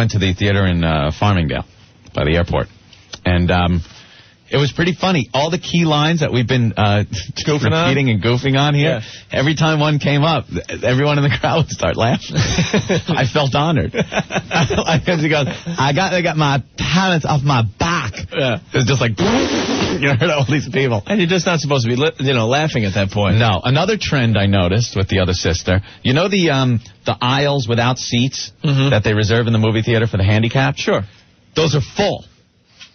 went to the theater in Farmingdale by the airport. And it was pretty funny. All the key lines that we've been repeating and goofing on here, every time one came up, everyone in the crowd would start laughing. I felt honored. Because he goes, I got my talents off my back. Yeah. It was just like, you heard all these people. And you're just not supposed to be, laughing at that point. No. Another trend I noticed with the other sister, you know the aisles without seats that they reserve in the movie theater for the handicapped? Sure. Those are full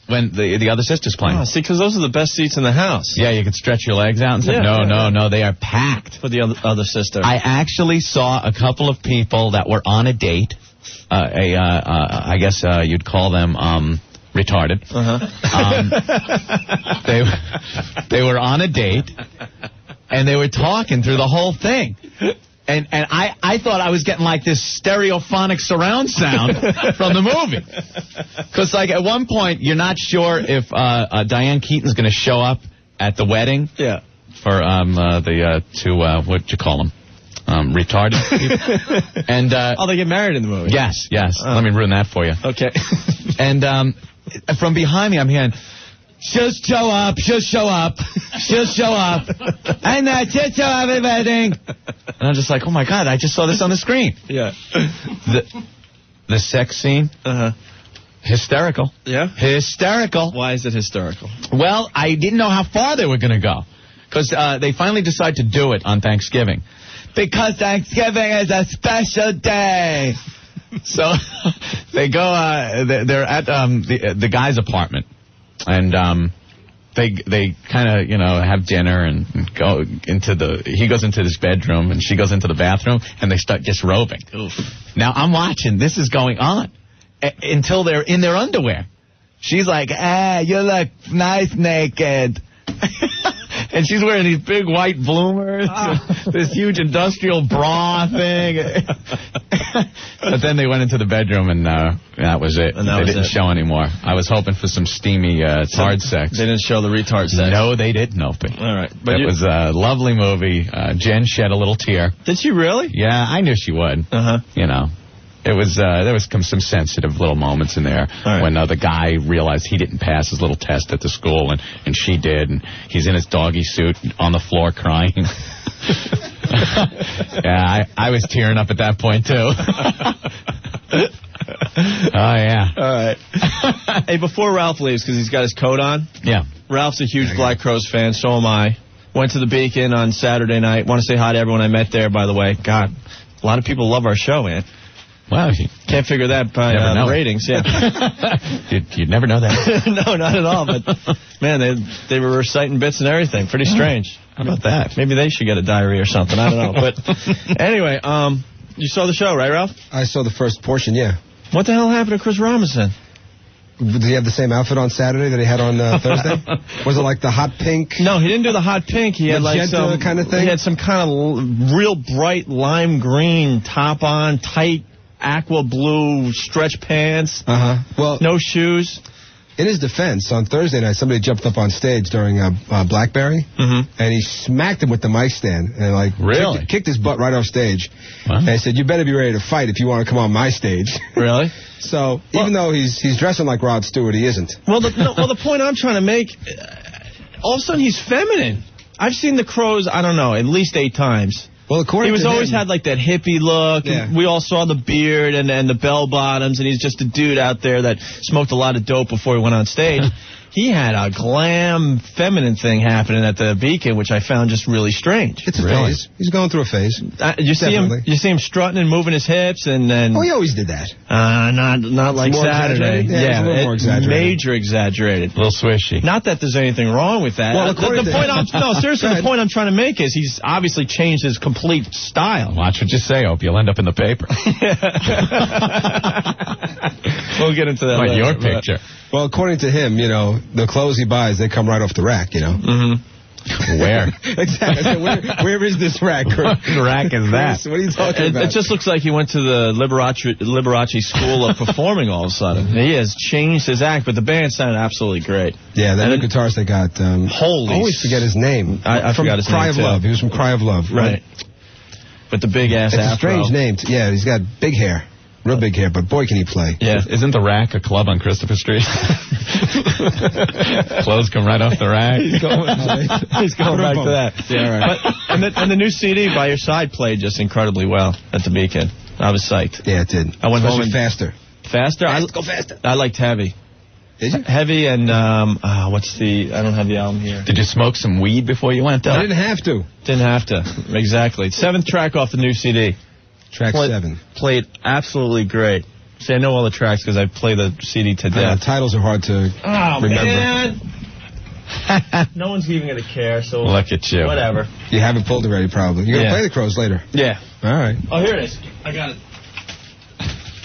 when the other sister's playing. Oh, see, because those are the best seats in the house. Yeah, you can stretch your legs out and say, no, they are packed. For the other sister. I actually saw a couple of people that were on a date. I guess you'd call them retarded. They were on a date, and they were talking through the whole thing. And I thought I was getting like this stereophonic surround sound from the movie. Because like at one point, you're not sure if Diane Keaton's going to show up at the wedding. Yeah. For the two, what'd you call them? Retarded people. And they get married in the movie. Yes. Let me ruin that for you. Okay. And from behind me, I'm hearing, she'll show up. And she'll show up at the wedding. And I'm just like, oh my God, I just saw this on the screen. Yeah. The sex scene. Hysterical. Yeah? Hysterical. Why is it hysterical? Well, I didn't know how far they were going to go. Because they finally decided to do it on Thanksgiving. Because Thanksgiving is a special day. So they go, they're at the guy's apartment. And they kind of, have dinner and go he goes into this bedroom and she goes into the bathroom and they start disrobing. Oof. Now I'm watching, this is going on until they're in their underwear. She's like, you look nice naked. And she's wearing these big white bloomers, this huge industrial bra thing. But then they went into the bedroom, and that was it. They didn't show anymore. I was hoping for some steamy tard sex. They didn't show the retard sex? No, they didn't, Opie. All right. But it was a lovely movie. Jen shed a little tear. Did she really? Yeah, I knew she would. It was there was some sensitive little moments in there when the guy realized he didn't pass his little test at the school and she did, and he's in his doggy suit on the floor crying. Yeah, I was tearing up at that point too. Oh yeah. All right. Hey, before Ralph leaves, because he's got his coat on. Yeah. Ralph's a huge Black Crowes fan. So am I. Went to the Beacon on Saturday night. Want to say hi to everyone I met there, by the way. God, a lot of people love our show, man. Wow, can't figure that by the ratings. Yeah, you'd never know that. No, not at all. But man, they were reciting bits and everything. Pretty strange. How about that? Maybe they should get a diary or something. I don't know. But anyway, you saw the show, right, Ralph? I saw the first portion. Yeah. What the hell happened to Chris Robinson? Did he have the same outfit on Saturday that he had on Thursday? Was it like the hot pink? No, he didn't do the hot pink. He had like some kind of thing. He had some kind of real bright lime green top on, tight aqua blue stretch pants. Well, no shoes. In his defense, on Thursday night, somebody jumped up on stage during Blackberry, and he smacked him with the mic stand and kicked his butt right off stage. What? And he said, "You better be ready to fight if you want to come on my stage." Really? So even though he's dressing like Rod Stewart, he isn't. Well, the point I'm trying to make, all of a sudden he's feminine. I've seen the Crowes, I don't know, at least 8 times. Well, according he to always had like that hippie look. Yeah. We all saw the beard and the bell bottoms, and he's just a dude out there that smoked a lot of dope before he went on stage. He had a glam, feminine thing happening at the Beacon, which I found just really strange. It's a phase. He's going through a phase. You see him strutting and moving his hips, and then. Oh, he always did that. Not like Saturday. Yeah, it's a little more exaggerated. Major exaggerated. A little swishy. Not that there's anything wrong with that. Well, the point I'm trying to make is he's obviously changed his complete style. Watch what you say, Opie. You'll end up in the paper. We'll get into that later. Your picture. Well, according to him, the clothes he buys, they come right off the rack, Mm-hmm. Where? Exactly. So where is this rack? What rack is that? What are you talking about? It just looks like he went to the Liberace School of Performing all of a sudden. He has changed his act, but the band sounded absolutely great. Yeah, that new guitarist they got. Holy. I always forget his name. I forgot his name, Cry of Love. He was from Cry of Love. Right. With the big-ass afro. It's a strange name. Yeah, he's got big hair. Real big hair, but boy, can he play. Yeah. Isn't the Rack a club on Christopher Street? Clothes come right off the rack. He's going back to that. Yeah, right. But, and the new CD, By Your Side, played just incredibly well at the Beacon. I was psyched. Yeah, it did. I went home and faster. Faster? Go faster. I liked Heavy. Did you? Heavy and, I don't have the album here. Did you smoke some weed before you went out? I didn't have to. Didn't have to. Exactly. 7th track off the new CD. Track 7. Played absolutely great. See, I know all the tracks because I play the CD to death. Titles are hard to remember. Man. No one's even going to care, so look at you. Whatever. You haven't pulled already, probably. You're going to play the Crows later. Yeah. All right. Oh, here it is. I got it.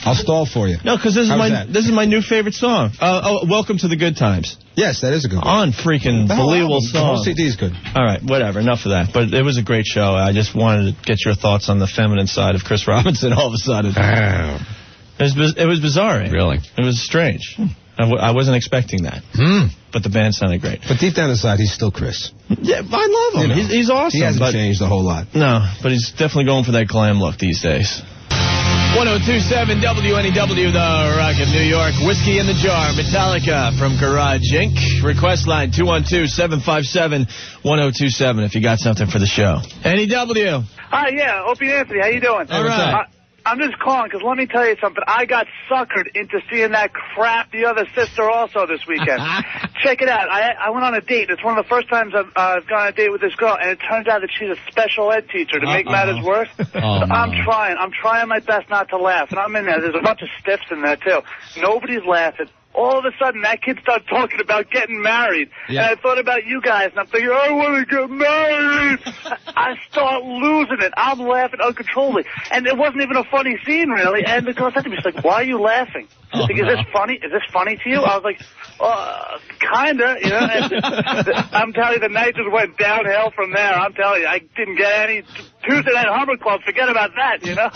I'll stall for you. No, because this is my new favorite song. Welcome to the Good Times. Yes, that is a good one. Believable song. The whole CD is good. All right, whatever. Enough of that. But it was a great show. I just wanted to get your thoughts on the feminine side of Chris Robinson all of a sudden. It was bizarre. Really? It was strange. I wasn't expecting that. But the band sounded great. But deep down inside, he's still Chris. Yeah, I love him. He's awesome. He hasn't changed a whole lot. No, but he's definitely going for that glam look these days. 1027 WNEW, the Rock of New York. Whiskey in the Jar, Metallica from Garage Inc. Request line 212-757-1027 if you got something for the show. NEW. Hi, yeah, Opie and Anthony, how you doing? All right. I'm just calling because let me tell you something. I got suckered into seeing that crap The Other Sister also this weekend. Check it out. I went on a date. It's one of the first times I've gone on a date with this girl, and it turns out that she's a special ed teacher. To make matters worse, I'm trying my best not to laugh, and I'm in there. There's a bunch of stiffs in there too. Nobody's laughing. All of a sudden, that kid started talking about getting married. Yeah. And I thought about you guys, and I'm thinking, I want to get married. I start losing it. I'm laughing uncontrollably. And it wasn't even a funny scene, really. And the girl said to me, she's like, why are you laughing? Like, is this funny? Is this funny to you? I was like, kinda, you know. And I'm telling you, the night just went downhill from there. I'm telling you, I didn't get any Tuesday Night Hummer Club. Forget about that, you know.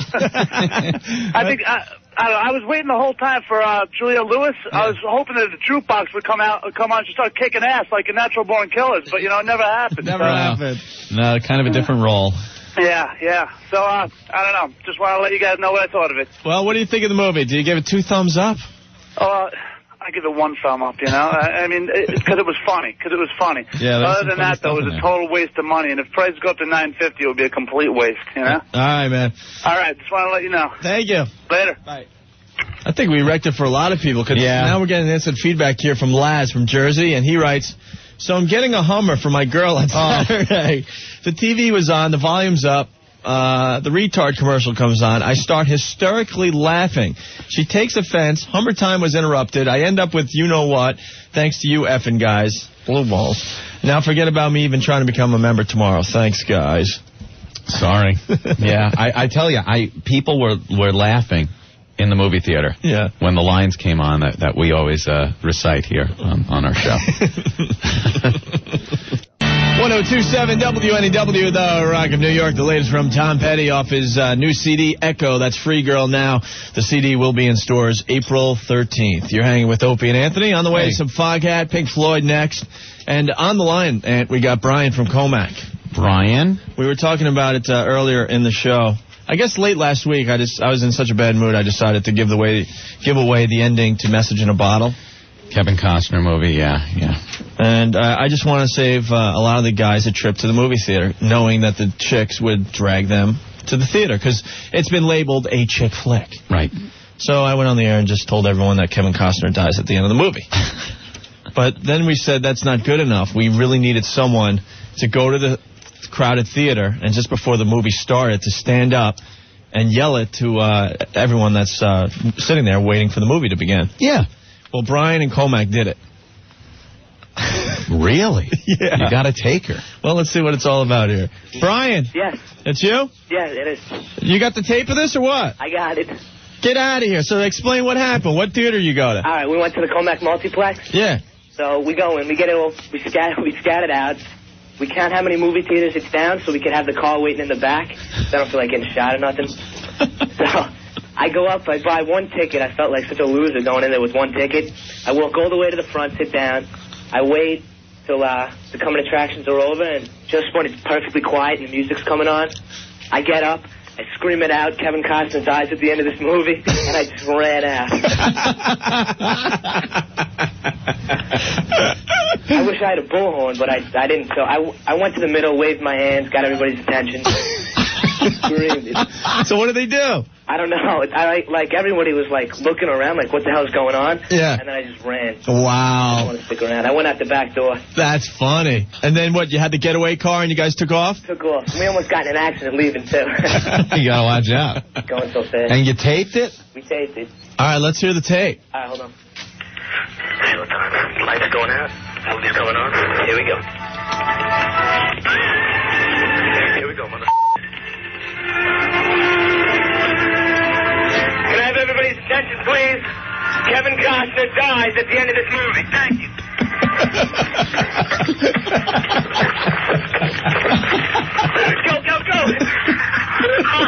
I was waiting the whole time for Julia Lewis. Yeah. I was hoping that the jukebox would come on and start kicking ass like in Natural Born Killers, but, you know, it never happened. Never happened. No, kind of a different role. Yeah. So, I don't know. Just want to let you guys know what I thought of it. Well, what do you think of the movie? Do you give it 2 thumbs up? I give it 1 thumb up, you know. I mean, because it was funny. Yeah, other than that, though, it was a total waste of money. And if prices go up to $9.50, it would be a complete waste, you know? All right, man. All right, just want to let you know. Thank you. Later. Bye. I think we wrecked it for a lot of people. Cause now we're getting instant feedback here from Laz from Jersey, and he writes, so I'm getting a Hummer for my girl on Saturday. The TV was on, the volume's up. The retard commercial comes on. I start hysterically laughing. She takes offense. Hummer time was interrupted. I end up with you-know-what, thanks to you effing guys. Blue balls. Now forget about me even trying to become a member tomorrow. Thanks, guys. Sorry. Yeah, I tell you, people were laughing in the movie theater. Yeah. When the lines came on that we always recite here on our show. 1027 WNEW, the Rock of New York. The latest from Tom Petty off his new CD, Echo. That's free, girl, now. The CD will be in stores April 13th. You're hanging with Opie and Anthony. On the way, some Foghat, Pink Floyd next. And on the line, Ant, we got Brian from Comac. Brian? We were talking about it earlier in the show. I guess late last week, I was in such a bad mood, I decided to give away the ending to Message in a Bottle. Kevin Costner movie, yeah. And I just want to save a lot of the guys a trip to the movie theater, knowing that the chicks would drag them to the theater, because it's been labeled a chick flick. Right. So I went on the air and just told everyone that Kevin Costner dies at the end of the movie. But then we said that's not good enough. We really needed someone to go to the crowded theater and just before the movie started to stand up and yell it to everyone that's sitting there waiting for the movie to begin. Yeah. Well, Brian and Comac did it. Really? Yeah. You got to take her. Well, let's see what it's all about here. Brian. Yes. It's you? Yeah, it is. You got the tape of this or what? I got it. Get out of here. So explain what happened. What theater you go to? All right, we went to the Comac Multiplex. Yeah. So we go in, we get it all, we scattered out. We count how many movie theaters it's down so we can have the car waiting in the back. So I don't feel like getting shot or nothing. So I go up, I buy 1 ticket. I felt like such a loser going in there with 1 ticket. I walk all the way to the front, sit down. I wait till the coming attractions are over, and just when it's perfectly quiet and the music's coming on, I get up, I scream it out, Kevin Costner dies at the end of this movie, and I just ran out. I wish I had a bullhorn, but I didn't. So I went to the middle, waved my hands, got everybody's attention. Screamed. So what did they do? I don't know. Everybody was looking around, what the hell's going on? Yeah. And then I just ran. Wow. I don't want to stick around. I went out the back door. That's funny. And then what? You had the getaway car and you guys took off? Took off. We almost got in an accident leaving too. You gotta watch out. Going so fast. And you taped it? We taped it. All right, let's hear the tape. All right, hold on. Showtime. Lights going out. Movie's coming on. Here we go. Here we go, mother. Can I have everybody's attention, please? Kevin Costner dies at the end of this movie. Thank you. Go, go, go! Oh,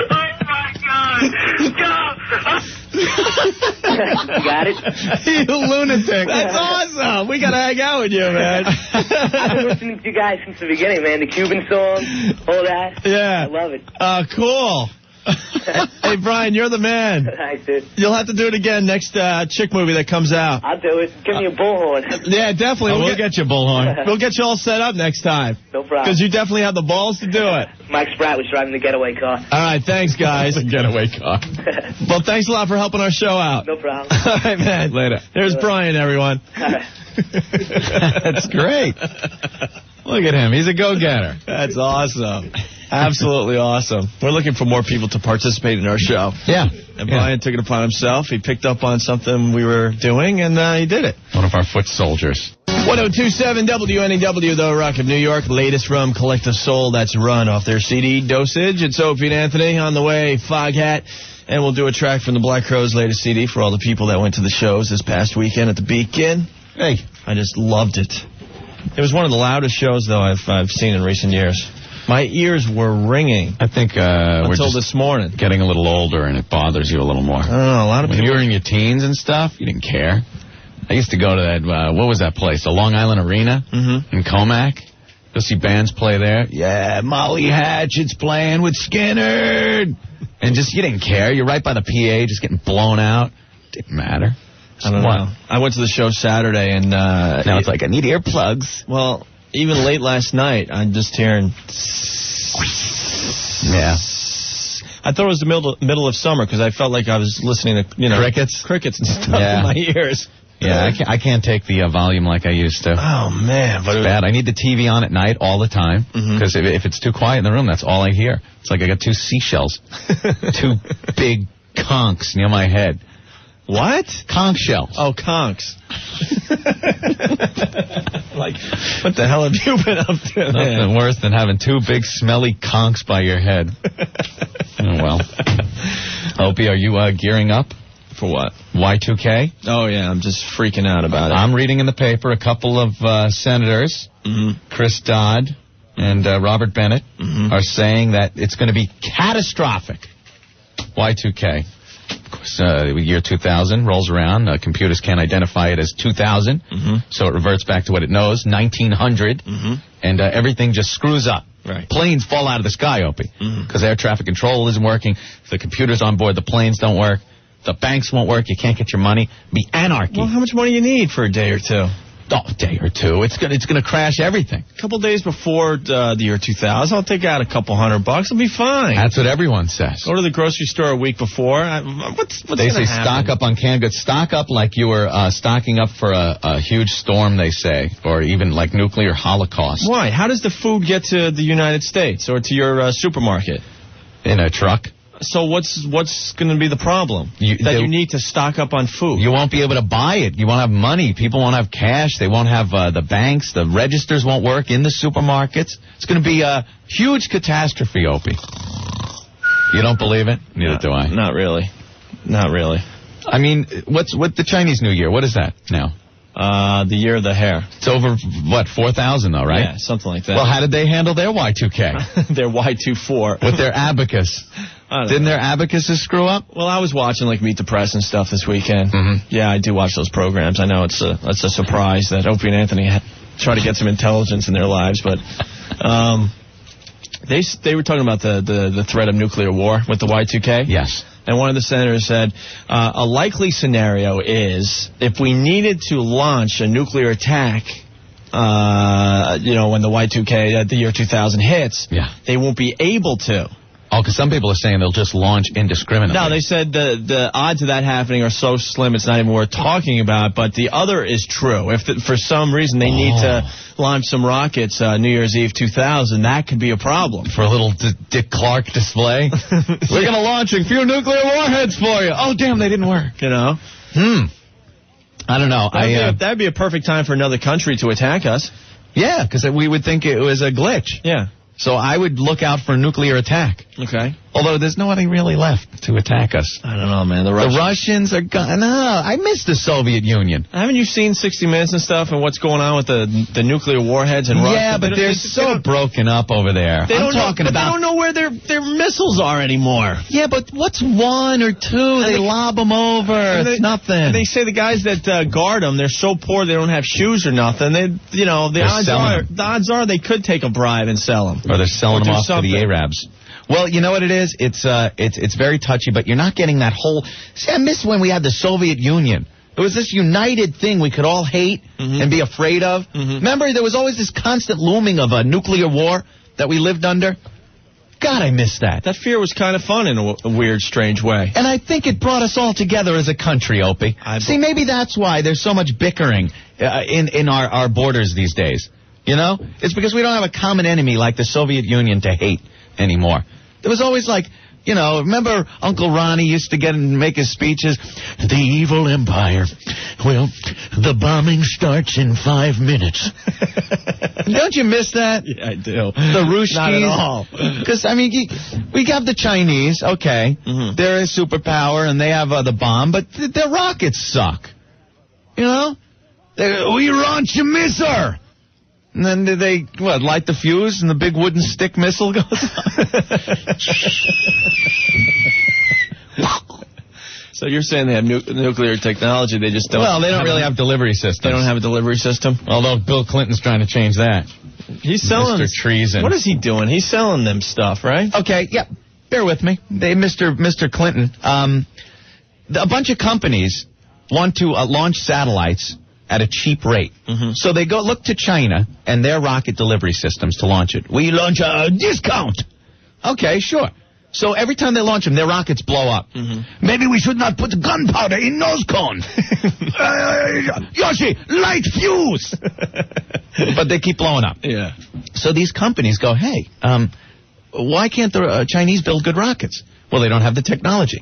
my God! Go! You got it? You lunatic. That's awesome. We got to hang out with you, man. I've been listening to you guys since the beginning, man. The Cuban song, all that. Yeah. I love it. Cool. Hey, Brian, you're the man. Thanks, dude. You'll have to do it again next chick movie that comes out. I'll do it. Give me a bullhorn. Yeah, definitely. We'll get you, bullhorn. We'll get you all set up next time. No problem. Because you definitely have the balls to do it. Mike Spratt was driving the getaway car. All right, thanks, guys. Getaway car. Well, thanks a lot for helping our show out. No problem. All right, man. Later. There's Brian, everyone. That's great. Look at him. He's a go-getter. That's awesome. Absolutely awesome. We're looking for more people to participate in our show. Yeah. And Brian took it upon himself. He picked up on something we were doing, and he did it. One of our foot soldiers. 1027 WNEW, The Rock of New York. Latest from Collective Soul. That's Run off their CD, Dosage. It's Opie and Anthony on the way, Foghat. And we'll do a track from the Black Crowes' latest CD for all the people that went to the shows this past weekend at the Beacon. Hey. I just loved it. It was one of the loudest shows, though, I've seen in recent years. My ears were ringing. I think we're until just this morning. Getting a little older, and it bothers you a little more. I don't know. A lot of when people. you were in your teens and stuff, you didn't care. I used to go to that. What was that place? The Long Island Arena in Comac. Go see bands play there. Yeah, Molly Hatchet's playing with Skinner, and just you didn't care. You're right by the PA, just getting blown out. Didn't matter. I don't know. I went to the show Saturday, and now it's like I need earplugs. Well. Even late last night, I'm just hearing... Yeah. I thought it was the middle of summer because I felt like I was listening to, crickets and stuff in my ears. Yeah, I can't take the volume like I used to. Oh, man. But it's bad. I need the TV on at night all the time because if it's too quiet in the room, that's all I hear. It's like I got two seashells. Two big conchs near my head. What? Conch shells. Oh, conchs. Like, what the hell have you been up to? Nothing worse than having two big smelly conchs by your head. Oh, well. Opie, are you gearing up? For what? Y2K? Oh, yeah, I'm just freaking out about it. I'm reading in the paper a couple of senators, Chris Dodd and Robert Bennett, are saying that it's going to be catastrophic. Y2K. Of course, year 2000 rolls around. Computers can't identify it as 2000, so it reverts back to what it knows, 1900, and everything just screws up. Right. Planes fall out of the sky, Opie, because air traffic control isn't working. The computers on board the planes don't work. The banks won't work. You can't get your money. Be anarchy. Well, how much money you need for a day or two? Oh, a day or two. It's gonna crash everything. A couple days before the year 2000, I'll take out a couple $100. It'll be fine. That's what everyone says. Go to the grocery store a week before. What's they say happen? Stock up on canned goods. Stock up like you were stocking up for a huge storm, they say, or even like nuclear holocaust. Why? How does the food get to the United States or to your supermarket? In a truck. So what's going to be the problem? You need to stock up on food. You won't be able to buy it. You won't have money. People won't have cash. They won't have the banks. The registers won't work in the supermarkets. It's going to be a huge catastrophe, Opie. You don't believe it? Neither do I. Not really. Not really. I mean, what's the Chinese New Year? What is that now? The year of the hare. It's over, 4,000 though, right? Yeah, something like that. Well, how did they handle their Y2K? Their Y24. With their abacus. Didn't their abacuses screw up? Well, I was watching like Meet the Press and stuff this weekend. Yeah, I do watch those programs. I know it's a surprise that Opie and Anthony try to get some intelligence in their lives, but They were talking about the threat of nuclear war with the Y2K. Yes. And one of the senators said, a likely scenario is if we needed to launch a nuclear attack, when the Y2K, the year 2000 hits, they won't be able to. Oh, because some people are saying they'll just launch indiscriminately. No, they said the odds of that happening are so slim it's not even worth talking about. But the other is true. If for some reason they need to launch some rockets New Year's Eve 2000, that could be a problem. For a little Dick Clark display. We're going to launch a few nuclear warheads for you. Oh, damn, they didn't work. You know? I don't know. That'd be a perfect time for another country to attack us. Yeah, because we would think it was a glitch. Yeah. So I would look out for a nuclear attack. Okay. Although there's nobody really left to attack us. I don't know, man. The Russians are gone. No, I miss the Soviet Union. Haven't you seen 60 Minutes and stuff and what's going on with the nuclear warheads in Russia? Yeah, but they're so broken up over there. They don't know where their missiles are anymore. Yeah, but what's one or two? They lob them over. It's nothing. And they say the guys that guard them, they're so poor they don't have shoes or nothing. The odds are they could take a bribe and sell them. Or they're selling them off to the Arabs. Well, you know what it is? It's very touchy, but you're not getting that whole... See, I miss when we had the Soviet Union. It was this united thing we could all hate and be afraid of. Remember, there was always this constant looming of a nuclear war that we lived under. God, I miss that. That fear was kind of fun in a weird, strange way. And I think it brought us all together as a country, Opie. See, maybe that's why there's so much bickering in our borders these days. You know? It's because we don't have a common enemy like the Soviet Union to hate anymore. There was always remember Uncle Ronnie used to make his speeches? The evil empire. Well, the bombing starts in 5 minutes. Don't you miss that? Yeah, I do. The Ruskies. Not at all. Because, we have the Chinese, okay. They're a superpower and they have the bomb, but their rockets suck. You know? We launch a missile. And then they, light the fuse and the big wooden stick missile goes off? So you're saying they have nuclear technology, they just don't... Well, they don't really have delivery systems. They don't have a delivery system? Although Bill Clinton's trying to change that. He's selling... Mr. Treason. What is he doing? He's selling them stuff, right? Okay, yeah. Bear with me. Mr. Clinton. A bunch of companies want to launch satellites at a cheap rate. So they go look to China and their rocket delivery systems to launch it. We launch a discount. Okay, sure. So every time they launch them, their rockets blow up. Maybe we should not put gunpowder in nose cone. Yoshi, light fuse. But they keep blowing up. Yeah. So these companies go, hey, why can't the Chinese build good rockets? Well, they don't have the technology.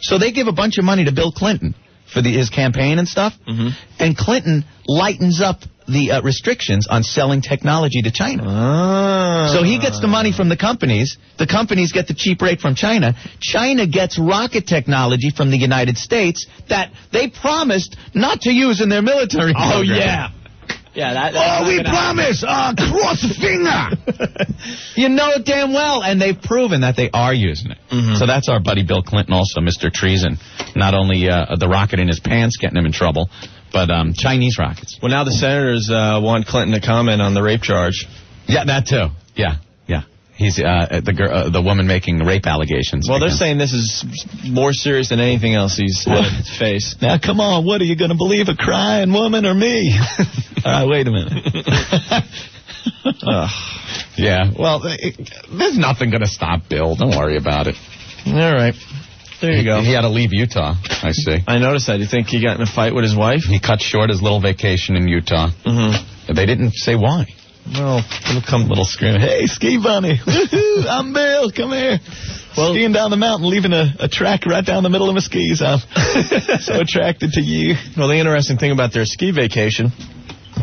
So they give a bunch of money to Bill Clinton for his campaign and stuff, and Clinton lightens up the restrictions on selling technology to China. So he gets the money from the companies get the cheap rate from China. China gets rocket technology from the United States that they promised not to use in their military program. Oh, yeah. Yeah, we promise! Cross finger! You know it damn well, and they've proven that they are using it. So that's our buddy Bill Clinton also, Mr. Treason. Not only the rocket in his pants getting him in trouble, but Chinese rockets. Well, now the senators want Clinton to comment on the rape charge. Yeah, that too. Yeah. He's the woman making rape allegations. Well, they're saying this is more serious than anything else he's had in his face. Now, come on, what are you going to believe, a crying woman or me? All right, wait a minute. Yeah, well, there's nothing going to stop Bill. Don't worry about it. All right. There you go. He had to leave Utah, I see. I noticed that. You think he got in a fight with his wife? He cut short his little vacation in Utah. They didn't say why. Well, it'll come little screaming, hey, Ski Bunny, I'm Bill, come here. Well, skiing down the mountain, leaving a track right down the middle of my skis. I'm so attracted to you. Well, the interesting thing about their ski vacation,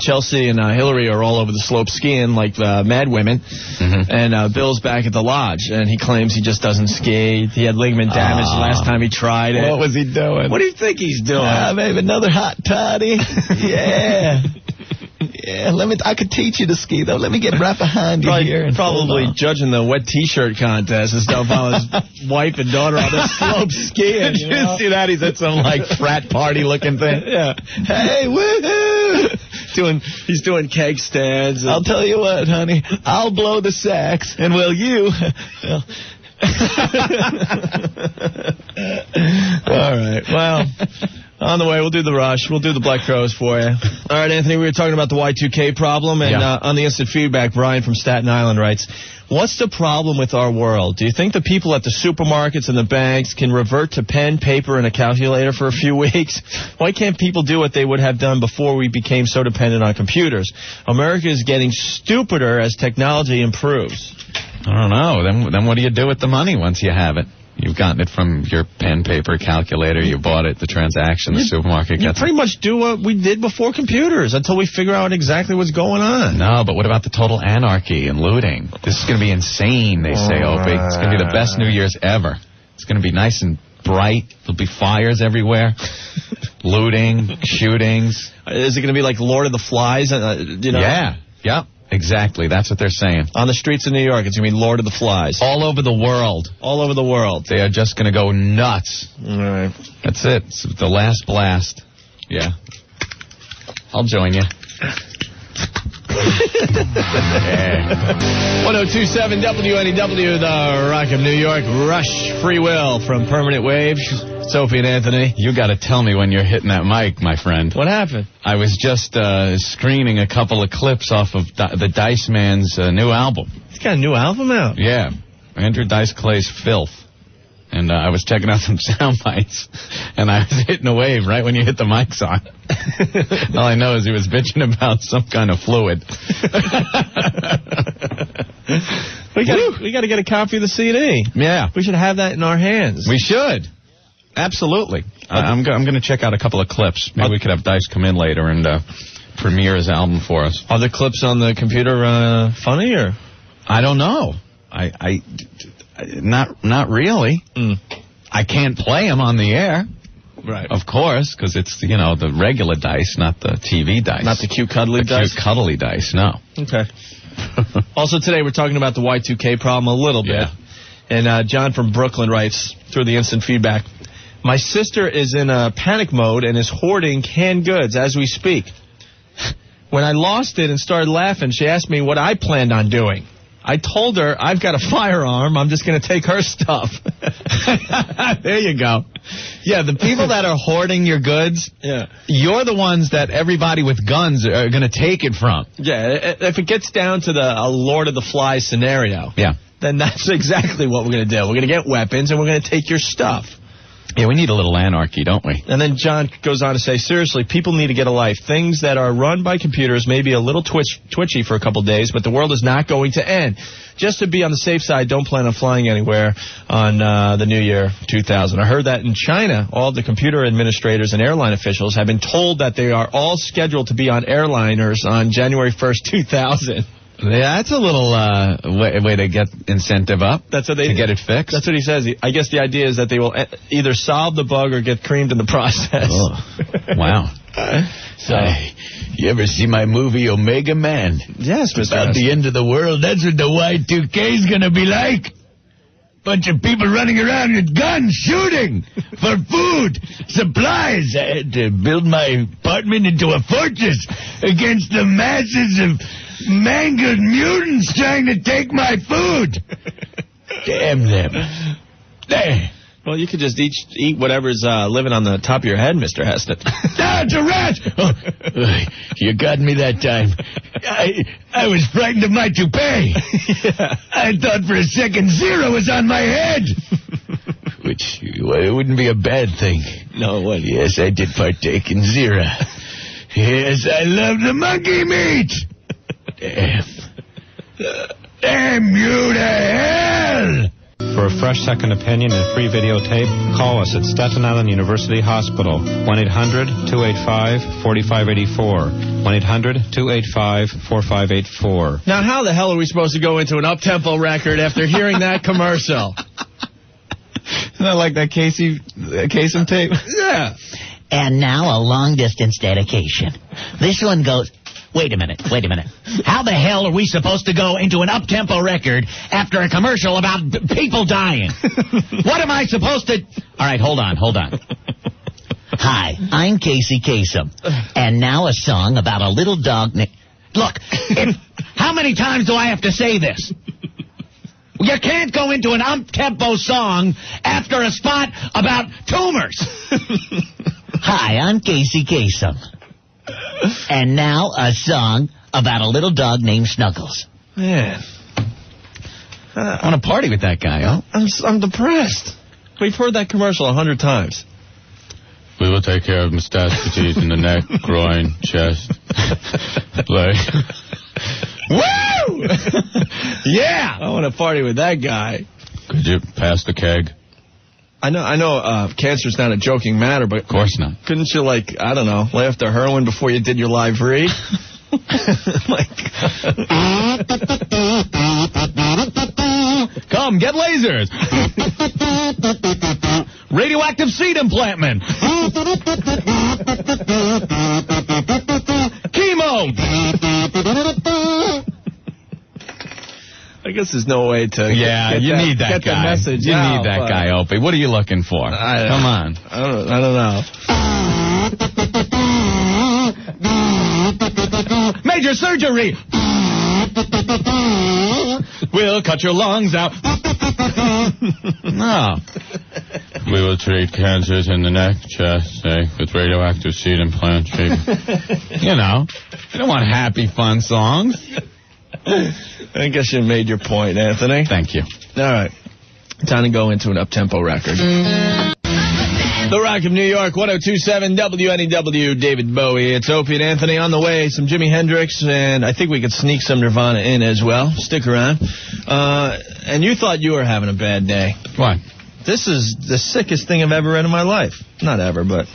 Chelsea and Hillary are all over the slope skiing like mad women, and Bill's back at the lodge, and he claims he just doesn't ski. He had ligament damage the last time he tried it. What was he doing? What do you think he's doing? Maybe another hot toddy. Yeah. Yeah, I could teach you to ski, though. Let me get right behind you here. And probably judging the wet T-shirt contest and stuff while his wife and daughter on the slope skiing. Did you see that? He's at some, frat party-looking thing. Yeah. Hey, woohoo! He's doing keg stands. I'll tell you what, honey. I'll blow the sax, and will you? Well. All right. Well, on the way, we'll do the Rush. We'll do the Black Crowes for you. All right, Anthony, we were talking about the Y2K problem, and on the instant feedback, Brian from Staten Island writes, what's the problem with our world? Do you think the people at the supermarkets and the banks can revert to pen, paper, and a calculator for a few weeks? Why can't people do what they would have done before we became so dependent on computers? America is getting stupider as technology improves. I don't know. Then what do you do with the money once you have it? You've gotten it from your pen, paper, calculator. You bought it, the transaction, the supermarket gets it. You pretty much do what we did before computers until we figure out exactly what's going on. No, but what about the total anarchy and looting? This is going to be insane, they say, Opie. It's going to be the best New Year's ever. It's going to be nice and bright. There'll be fires everywhere. Looting, shootings. Is it going to be like Lord of the Flies? Yeah. Yep. Exactly. That's what they're saying. On the streets of New York, it's going to be Lord of the Flies. All over the world. All over the world. They are just going to go nuts. All right. That's it. It's the last blast. Yeah. I'll join you. 1027 WNEW, the Rock of New York. Rush, Free Will from Permanent Wave. Sophie and Anthony. You got to tell me when you're hitting that mic, my friend. What happened? I was just screening a couple of clips off of the Dice Man's new album. He's got a new album out? Yeah. Andrew Dice Clay's Filth. And I was checking out some sound bites, and I was hitting a wave right when you hit the mics on. All I know is he was bitching about some kind of fluid. We got to get a copy of the CD. Yeah. We should have that in our hands. We should. Absolutely. I'm going to check out a couple of clips. Maybe we could have Dice come in later and premiere his album for us. Are the clips on the computer funny, or? I don't know. Not really. I can't play them on the air. Right. Of course, because it's, the regular dice, not the TV dice. Not the cute cuddly dice? Cute cuddly dice, no. Okay. Also today we're talking about the Y2K problem a little bit. Yeah. And John from Brooklyn writes through the instant feedback, my sister is in a panic mode and is hoarding canned goods as we speak. When I lost it and started laughing, she asked me what I planned on doing. I told her I've got a firearm. I'm just going to take her stuff. There you go. Yeah, the people that are hoarding your goods, you're the ones that everybody with guns are going to take it from. Yeah, if it gets down to the Lord of the Flies scenario, then that's exactly what we're going to do. We're going to get weapons and we're going to take your stuff. Yeah, we need a little anarchy, don't we? And then John goes on to say, seriously, people need to get a life. Things that are run by computers may be a little twitchy for a couple days, but the world is not going to end. Just to be on the safe side, don't plan on flying anywhere on the new year 2000. I heard that in China, all the computer administrators and airline officials have been told that they are all scheduled to be on airliners on January 1st, 2000. Yeah, that's a little way to get incentive up. That's what to get it fixed. That's what he says. I guess the idea is that they will either solve the bug or get creamed in the process. Oh, wow. You ever see my movie Omega Man? Yes, Mr. About the end of the world. That's what the Y2K is going to be like. Bunch of people running around with guns, shooting for food, supplies. I had to build my apartment into a fortress against the masses of mangled mutants trying to take my food. Damn them. There. Well, you could just eat whatever's living on the top of your head, Mr. Heston. Ah, it's a rat! Oh, you got me that time. I was frightened of my toupee. I thought for a second Zero was on my head. Which it wouldn't be a bad thing. No, what? Yes, I did partake in Zero. Yes, I love the monkey meat. Damn. Damn you to hell! For a fresh second opinion and free videotape, call us at Staten Island University Hospital, 1-800-285-4584, 1-800-285-4584. Now, how the hell are we supposed to go into an up-tempo record after hearing that commercial? Isn't that like that Kasem tape? Yeah. And now a long-distance dedication. This one goes... Wait a minute. How the hell are we supposed to go into an up-tempo record after a commercial about people dying? What am I supposed to... All right, hold on. Hi, I'm Casey Kasem. And now a song about a little dog named... Look, how many times do I have to say this? You can't go into an up-tempo song after a spot about tumors. Hi, I'm Casey Kasem. And now a song about a little dog named Snuggles. Man. I want to party with that guy, huh? I'm depressed. We've heard that commercial 100 times. We will take care of mustache, petite, in the neck, groin, chest, leg. Woo! Yeah! I want to party with that guy. Could you pass the keg? I know. Cancer's not a joking matter, but... Of course not. Couldn't you, lay off the heroin before you did your live read? Come, get lasers. Radioactive seed implantment. Chemo. I guess there's no way to get you need that guy. The message you need that guy, Opie. What are you looking for? Come on. I don't know. Major surgery. We'll cut your lungs out. No. We will treat cancers in the neck, chest, with radioactive seed implant treatment. You know, you don't want happy, fun songs. I guess you made your point, Anthony. Thank you. All right. Time to go into an up-tempo record. The Rock of New York, 102.7 WNEW, David Bowie. It's Opie and Anthony on the way. Some Jimi Hendrix, and I think we could sneak some Nirvana in as well. Stick around. And you thought you were having a bad day. What? This is the sickest thing I've ever read in my life. Not ever, but...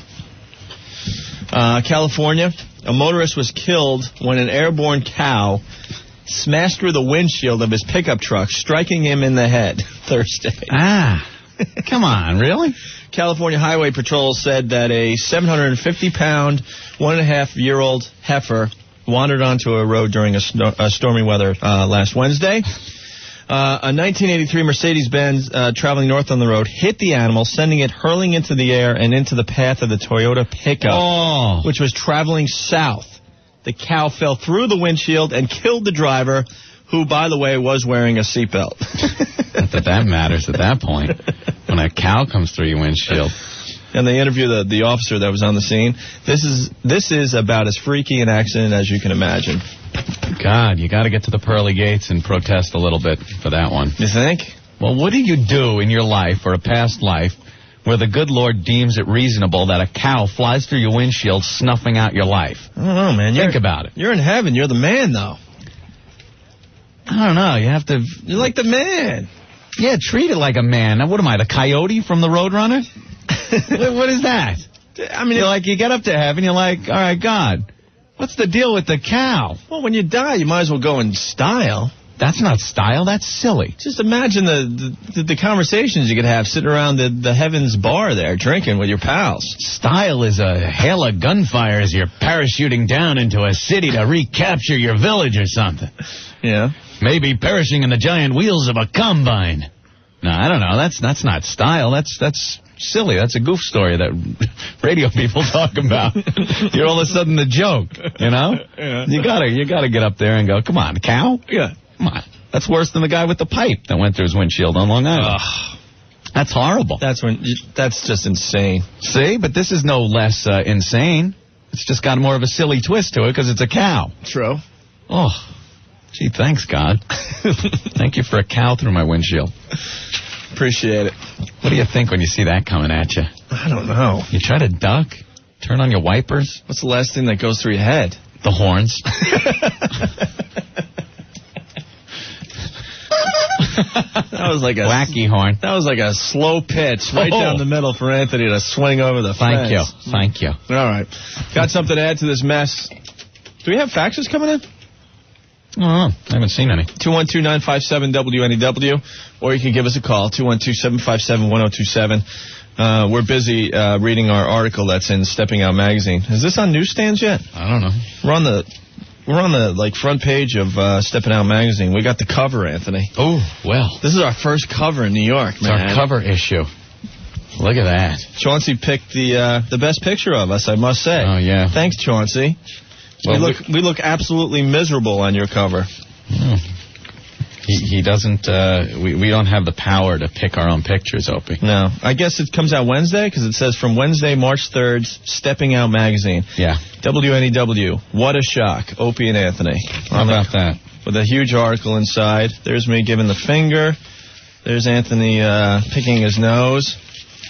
California, a motorist was killed when an airborne cow smashed through the windshield of his pickup truck, striking him in the head Thursday. Come on, really? California Highway Patrol said that a 750-pound, 1.5-year-old heifer wandered onto a road during a stormy weather last Wednesday. A 1983 Mercedes-Benz traveling north on the road hit the animal, sending it hurling into the air and into the path of the Toyota pickup, which was traveling south. The cow fell through the windshield and killed the driver, who, by the way, was wearing a seatbelt. Not that matters at that point, when a cow comes through your windshield. And they interviewed the officer that was on the scene. This is about as freaky an accident as you can imagine. God, you got to get to the pearly gates and protest a little bit for that one. You think? Well, what do you do in your life or a past life where the good Lord deems it reasonable that a cow flies through your windshield snuffing out your life? I don't know, man. Think about it. You're in heaven. You're the man, though. I don't know. You have to... You're like the man. Yeah, treat it like a man. Now, what am I, the coyote from the Roadrunner? What is that? I mean, you get up to heaven, you're like, all right, God, what's the deal with the cow? Well, when you die, you might as well go in style. That's not style. That's silly. Just imagine the conversations you could have sitting around the heavens bar there, drinking with your pals. Style is a hail of gunfire as you're parachuting down into a city to recapture your village or something. Yeah. Maybe perishing in the giant wheels of a combine. No, I don't know. That's not style. That's silly. That's a goof story that radio people talk about. You're all of a sudden the joke, you know? Yeah. You gotta get up there and go, come on, cow? Yeah. Come on. That's worse than the guy with the pipe that went through his windshield on Long Island. That's horrible. That's just insane. See? But this is no less insane. It's just got more of a silly twist to it because it's a cow. True. Oh, gee, thanks, God. Thank you for a cow through my windshield. Appreciate it. What do you think when you see that coming at you? I don't know. You try to duck? Turn on your wipers? What's the last thing that goes through your head? The horns. That was like a wacky horn. That was like a slow pitch right down the middle for Anthony to swing over the fence. Thank you. All right. Got something to add to this mess. Do we have faxes coming in? I haven't seen any. 212-957-WNEW, or you can give us a call, 212-757-1027. We're busy reading our article that's in Stepping Out magazine. Is this on newsstands yet? I don't know. We're on the front page of Stepping Out magazine. We got the cover, Anthony. Oh, well. This is our first cover in New York, man. It's our cover issue. Look at that. Chauncey picked the best picture of us, I must say. Oh, yeah. Thanks, Chauncey. Well, we look absolutely miserable on your cover. He doesn't, we don't have the power to pick our own pictures, Opie. No. I guess it comes out Wednesday, because it says from Wednesday, March 3rd, Stepping Out Magazine. Yeah. WNEW. What a shock. Opie and Anthony. How about that? With a huge article inside. There's me giving the finger. There's Anthony picking his nose.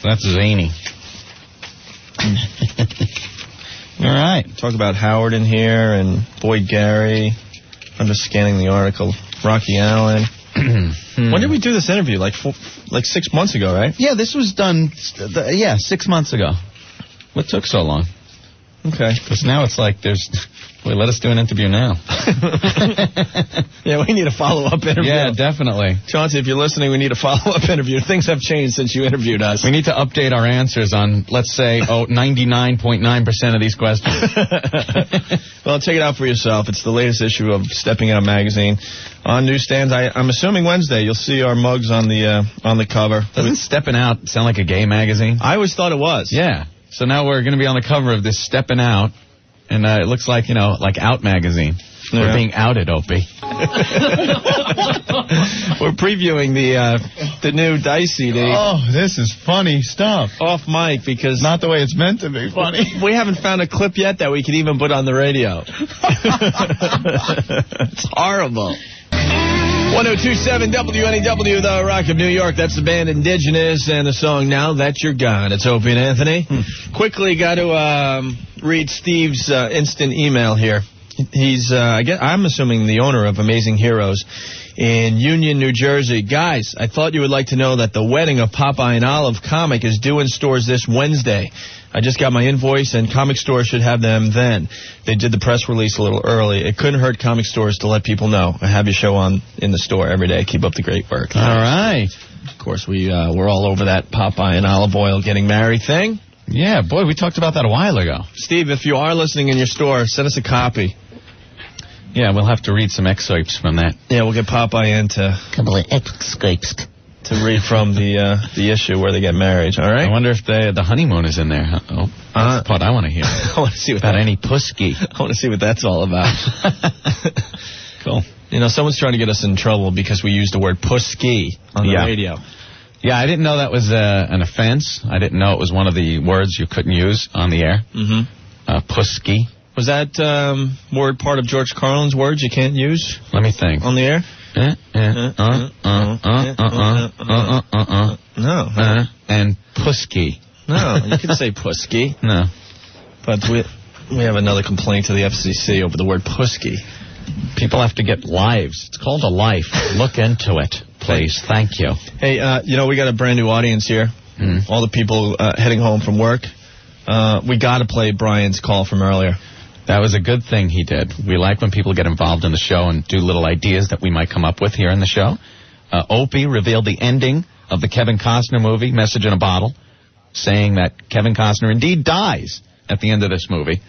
That's zany. All right. Talk about Howard in here and Boyd Gary. I'm just scanning the article. Rocky Allen. When did we do this interview? Like 6 months ago, right? Yeah, this was done, 6 months ago. What took so long? Okay. Because now it's like wait, let us do an interview now. Yeah, we need a follow-up interview. Yeah, definitely. Chauncey, if you're listening, we need a follow-up interview. Things have changed since you interviewed us. We need to update our answers on, let's say, 99.9% of these questions. Well, check it out for yourself. It's the latest issue of Stepping Out magazine. On newsstands, I'm assuming Wednesday, you'll see our mugs on the cover. Doesn't Stepping Out sound like a gay magazine? I always thought it was. Yeah. So now we're going to be on the cover of this Stepping Out, and it looks like, like Out magazine. Yeah. We're being outed, Opie. We're previewing the new Dice CD. Oh, this is funny stuff. Off mic, because... Not the way it's meant to be funny. We haven't found a clip yet that we can even put on the radio. It's horrible. 102.7 WNEW, the Rock of New York. That's the band Indigenous and the song Now That You're Gone. It's Opie and Anthony. Quickly got to read Steve's instant email here. He's, I'm assuming, the owner of Amazing Heroes in Union, New Jersey. Guys, I thought you would like to know that the wedding of Popeye and Olive comic is due in stores this Wednesday. I just got my invoice, and comic stores should have them then. They did the press release a little early. It couldn't hurt comic stores to let people know. I have your show on in the store every day. Keep up the great work. All right. Of course, we're all over that Popeye and Olive Oil getting married thing. Yeah, boy, we talked about that a while ago. Steve, if you are listening in your store, send us a copy. Yeah, we'll have to read some excerpts from that. Yeah, we'll get Popeye in to read from the issue where they get married, all right? I wonder if the honeymoon is in there. Oh, that's the part I want to hear. I want to see what about any pussy. I want to see what that's all about. Cool. Someone's trying to get us in trouble because we used the word pussy on the radio. Yeah, I didn't know that was an offense. I didn't know it was one of the words you couldn't use on the air. Mm-hmm. Pussy. Was that word part of George Carlin's words you can't use? Let me think. On the air? No. And pusky. No, you can say pusky. No. But we have another complaint to the FCC over the word pusky. People have to get lives. It's called a life. Look into it, please. Thank you. Hey, we got a brand new audience here. All the people heading home from work. We got to play Brian's call from earlier. That was a good thing he did. We like when people get involved in the show and do little ideas that we might come up with here in the show. Opie revealed the ending of the Kevin Costner movie, Message in a Bottle, saying that Kevin Costner indeed dies at the end of this movie,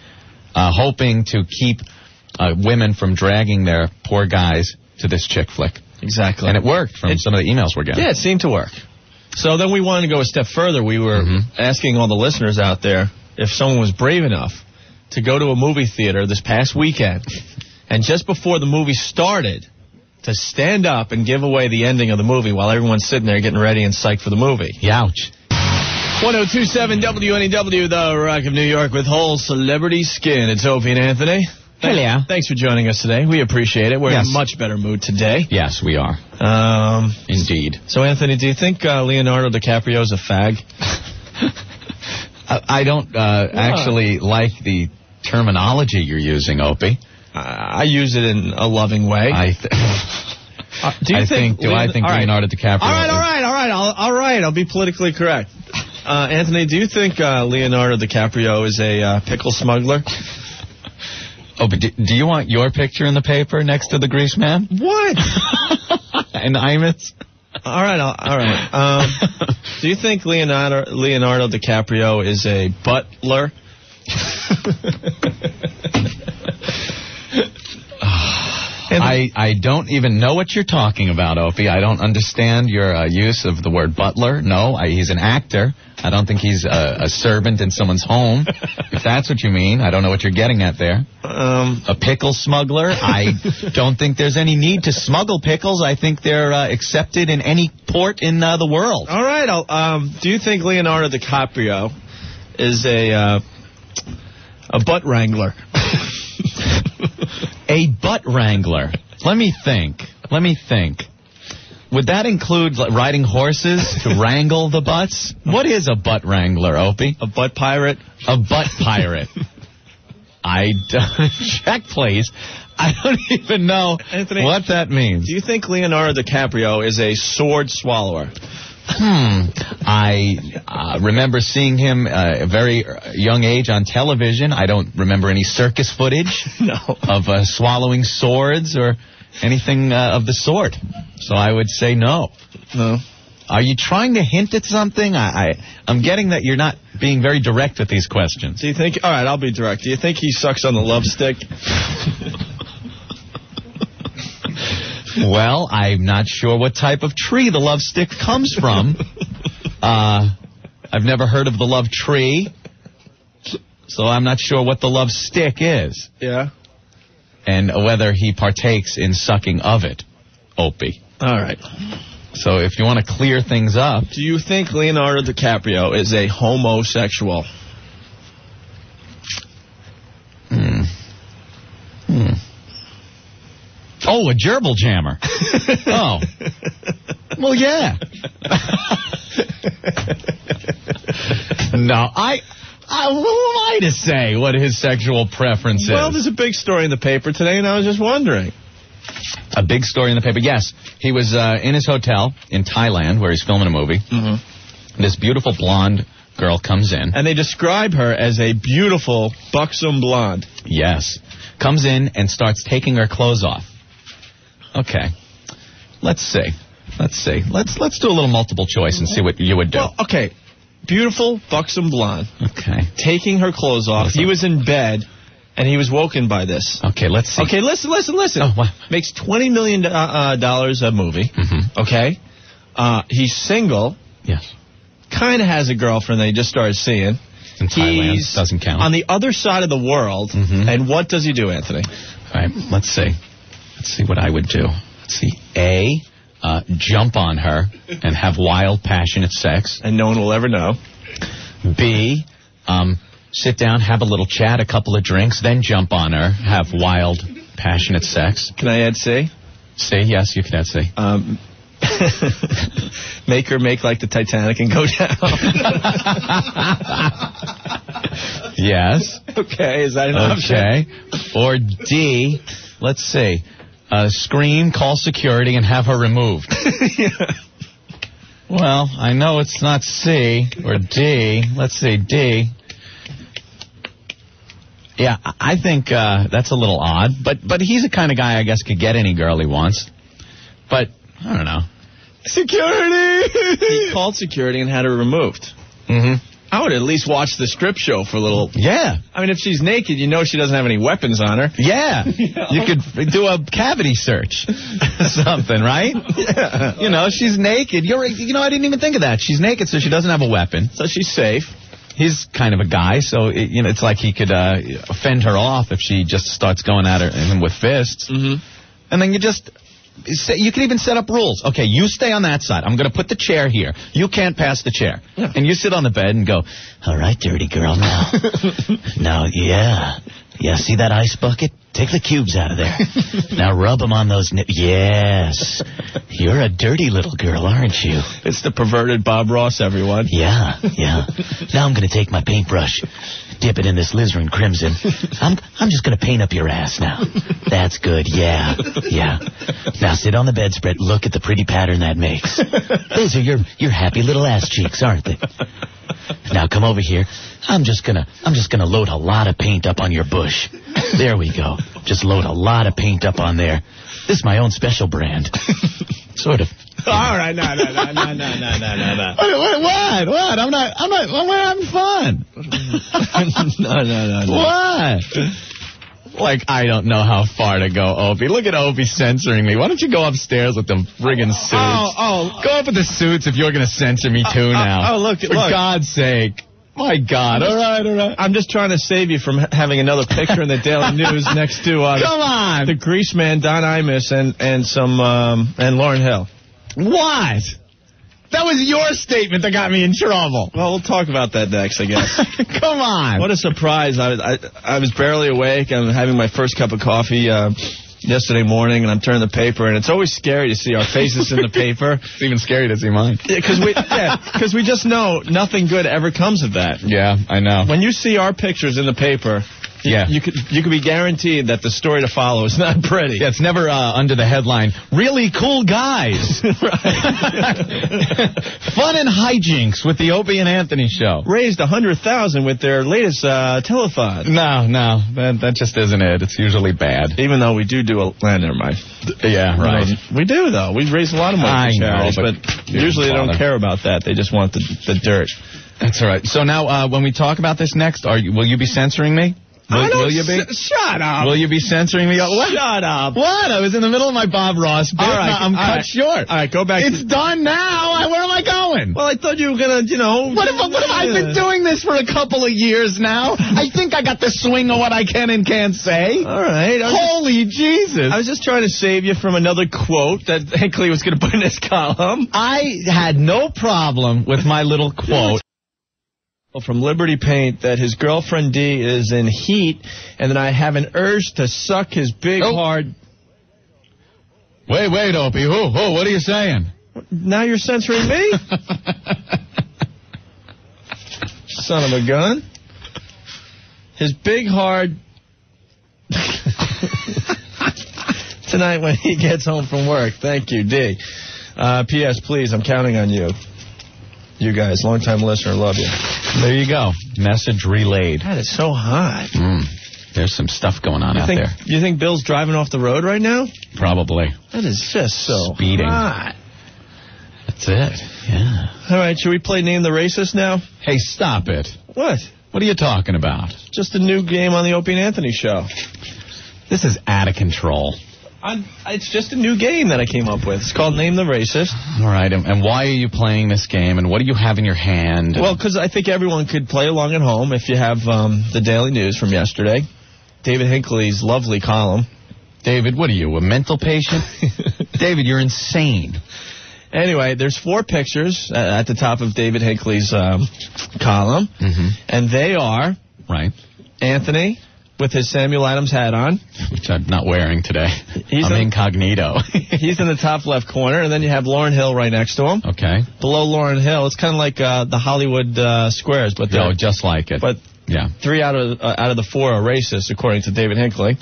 hoping to keep women from dragging their poor guys to this chick flick. Exactly. And it worked from some of the emails we're getting. Yeah, it seemed to work. So then we wanted to go a step further. We were asking all the listeners out there if someone was brave enough to go to a movie theater this past weekend and just before the movie started to stand up and give away the ending of the movie while everyone's sitting there getting ready and psyched for the movie. Youch. 102.7 WNEW, the Rock of New York with whole celebrity skin. It's Opie and Anthony. Hello. Thanks for joining us today. We appreciate it. We're in a much better mood today. Yes, we are. Indeed. So, Anthony, do you think Leonardo DiCaprio is a fag? I don't actually like the terminology you're using, Opie. I use it in a loving way. I think Leonardo DiCaprio... All right. I'll be politically correct. Anthony, do you think Leonardo DiCaprio is a pickle smuggler? Oh, but do you want your picture in the paper next to the grease man? What? And Imus? All right. Do you think Leonardo DiCaprio is a butler? I don't even know what you're talking about, Opie. I don't understand your use of the word butler. No, he's an actor. I don't think he's a servant in someone's home, if that's what you mean. I don't know what you're getting at there. A pickle smuggler? I don't think there's any need to smuggle pickles. I think they're accepted in any port in the world. All right. Do you think Leonardo DiCaprio is a butt wrangler? A butt wrangler. Let me think. Would that include riding horses to wrangle the butts? What is a butt wrangler, Opie? A butt pirate? A butt pirate. Check, please. I don't even know Anthony, what that means. Do you think Leonardo DiCaprio is a sword swallower? I remember seeing him at a very young age on television. I don't remember any circus footage of swallowing swords or anything of the sort. So I would say no. No. Are you trying to hint at something? I'm getting that you're not being very direct with these questions. Do you think... All right, I'll be direct. Do you think he sucks on the love stick? Well, I'm not sure what type of tree the love stick comes from. I've never heard of the love tree, so I'm not sure what the love stick is. Yeah. And whether he partakes in sucking of it, Opie. All right. So if you want to clear things up... Do you think Leonardo DiCaprio is a homosexual? Oh, a gerbil jammer. Oh. Well, yeah. No, who am I to say what his sexual preference is? Well, there's a big story in the paper today, and I was just wondering. A big story in the paper. Yes, he was in his hotel in Thailand where he's filming a movie. Mm-hmm. This beautiful blonde girl comes in. And they describe her as a beautiful, buxom blonde. Yes. Comes in and starts taking her clothes off. Okay. Let's see. Let's do a little multiple choice and see what you would do. Well, okay. Beautiful, buxom blonde. Okay. Taking her clothes off. He was in bed, and he was woken by this. Okay, let's see. Okay, listen. Oh, what? Makes $20 million a movie. Mm-hmm. Okay? He's single. Yes. Kind of has a girlfriend that he just started seeing. In Thailand. Doesn't count. On the other side of the world. Mm-hmm. And what does he do, Anthony? All right, let's see. Let's see what I would do. Let's see. A, jump on her and have wild, passionate sex. And no one will ever know. B, sit down, have a little chat, a couple of drinks, then jump on her, have wild, passionate sex. Can I add C? C, yes, you can add C. Make her make like the Titanic and go down. Yes. Okay, is that an option? Okay. Or D, let's see. Scream, call security, and have her removed. Yeah. Well, I know it's not C or D. Let's see, D. Yeah, I think that's a little odd. But he's the kind of guy I guess could get any girl he wants. But, I don't know. Security! He called security and had her removed. Mm-hmm. I would at least watch the strip show for a little... Yeah. I mean, if she's naked, you know she doesn't have any weapons on her. Yeah. You could do a cavity search. Something, right? Yeah. You know, she's naked. I didn't even think of that. She's naked, so she doesn't have a weapon. So she's safe. He's kind of a guy, so, it's like he could fend her off if she just starts going at him with fists. Mm-hmm. And then you can even set up rules. Okay, you stay on that side. I'm going to put the chair here. You can't pass the chair. Yeah. And you sit on the bed and go, all right, dirty girl, now. Now, yeah, see that ice bucket? Take the cubes out of there. Now rub them on those nips. Yes. You're a dirty little girl, aren't you? It's the perverted Bob Ross, everyone. Yeah. Now I'm going to take my paintbrush, dip it in this alizarin crimson. I'm just going to paint up your ass now. That's good, yeah. Now sit on the bedspread, look at the pretty pattern that makes. Those are your happy little ass cheeks, aren't they? Now come over here. I'm just gonna load a lot of paint up on your bush. There we go. Just load a lot of paint up on there. This is my own special brand. Sort of. All right, no. What? We're having fun. No. What? Like, I don't know how far to go, Opie. Look at Opie censoring me. Why don't you go upstairs with them friggin' suits? Go up with the suits if you're going to censor me, too, now. Look. For God's sake. My God. All right. I'm just trying to save you from having another picture in the Daily News next to Come on. the Grease Man, Don Imus, and Lauryn Hill. What? That was your statement that got me in trouble. Well, we'll talk about that next, I guess. Come on. What a surprise. I was barely awake. I'm having my first cup of coffee yesterday morning, and I'm turning the paper, and it's always scary to see our faces in the paper. It's even scary to see mine. Because we just know nothing good ever comes of that. Yeah, I know. When you see our pictures in the paper... Yeah. You could be guaranteed that the story to follow is not pretty. Yeah, it's never under the headline, really cool guys. Fun and hijinks with the Opie and Anthony show. Raised $100,000 with their latest telethon. No, that just isn't it. It's usually bad. Even though we do never mind. Yeah, right. We do, though. We raise a lot of money for charities, but usually they don't care about that. They just want the dirt. That's all right. So now, when we talk about this next, will you be censoring me? Will you be? Shut up. Will you be censoring me? What? Shut up. What? I was in the middle of my Bob Ross bit. All right, I'm cut short. All right, go back. It's done now. Where am I going? Well, I thought you were going to, What if I've been doing this for a couple of years now? I think I got the swing of what I can and can't say. All right. Holy Jesus. I was just trying to save you from another quote that Hinckley was going to put in his column. I had no problem with my little quote. From Liberty Paint that his girlfriend D is in heat, and that I have an urge to suck his big hard... Wait, Opie. What are you saying? Now you're censoring me? Son of a gun. His big hard... Tonight when he gets home from work. Thank you, D. P.S. Please, I'm counting on you. You guys, long-time listener, love you. There you go. Message relayed. God, it's so hot. There's some stuff going on out there. You think Bill's driving off the road right now? Probably. That is just so speeding. Hot. That's it. Yeah. All right, should we play Name the Racist now? Hey, stop it. What? What are you talking about? Just a new game on the Opie and Anthony show. This is out of control. It's just a new game that I came up with. It's called Name the Racist. All right, and why are you playing this game, and what do you have in your hand? Well, because I think everyone could play along at home if you have the Daily News from yesterday. David Hinckley's lovely column. David, what are you, a mental patient? David, you're insane. Anyway, there's 4 pictures at the top of David Hinckley's column, and they are Anthony with his Samuel Adams hat on. Which I'm not wearing today. I'm incognito. He's in the top left corner, and then you have Lauryn Hill right next to him. Okay. Below Lauryn Hill, it's kind of like the Hollywood squares, but just like it. But 3 out of the 4 are racist, according to David Hinckley.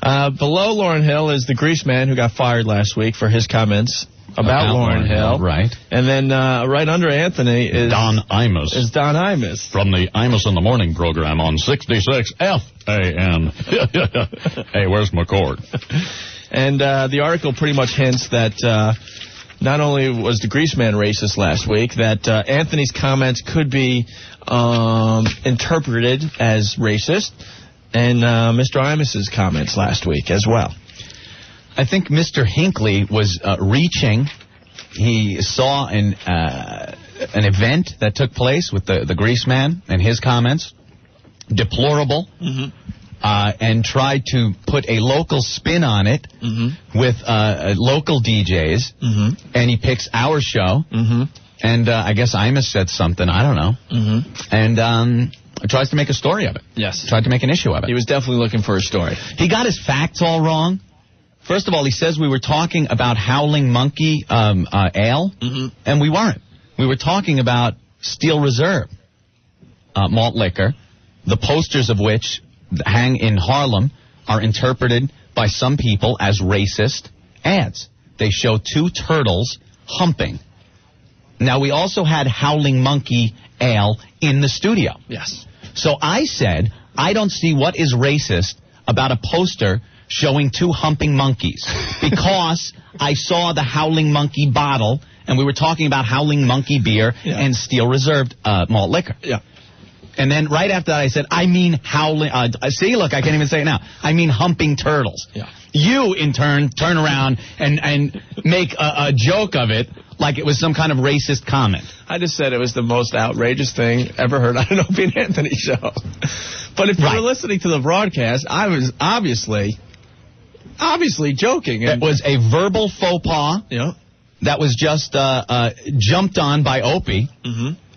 Below Lauryn Hill is the Grease Man who got fired last week for his comments about Lauryn Hill. Right. And then right under Anthony is Don Imus. Is Don Imus. From the Imus in the Morning program on 66 FAN. Hey, where's my cord? And the article pretty much hints that not only was the Grease Man racist last week, that Anthony's comments could be interpreted as racist, and Mr. Imus's comments last week as well. I think Mr. Hinckley was reaching. He saw an event that took place with the Grease Man and his comments, deplorable, and tried to put a local spin on it with local DJs, and he picks our show, and I guess Imus said something, I don't know, and tries to make a story of it. Yes. Tried to make an issue of it. He was definitely looking for a story. He got his facts all wrong. First of all, he says we were talking about Howling Monkey ale, and we weren't. We were talking about Steel Reserve malt liquor, the posters of which hang in Harlem are interpreted by some people as racist ads. They show 2 turtles humping. Now, we also had Howling Monkey ale in the studio. Yes. So I said, I don't see what is racist about a poster showing 2 humping monkeys, because I saw the Howling Monkey bottle, and we were talking about Howling Monkey beer and Steel Reserve malt liquor. Yeah. And then right after that, I said, I mean howling. See, look, I can't even say it now. I mean humping turtles. Yeah. You, in turn, turn around and make a joke of it like it was some kind of racist comment. I just said it was the most outrageous thing ever heard on an Opie and Anthony show. But if you were listening to the broadcast, I was obviously joking. It was a verbal faux pas. Yeah. That was just jumped on by Opie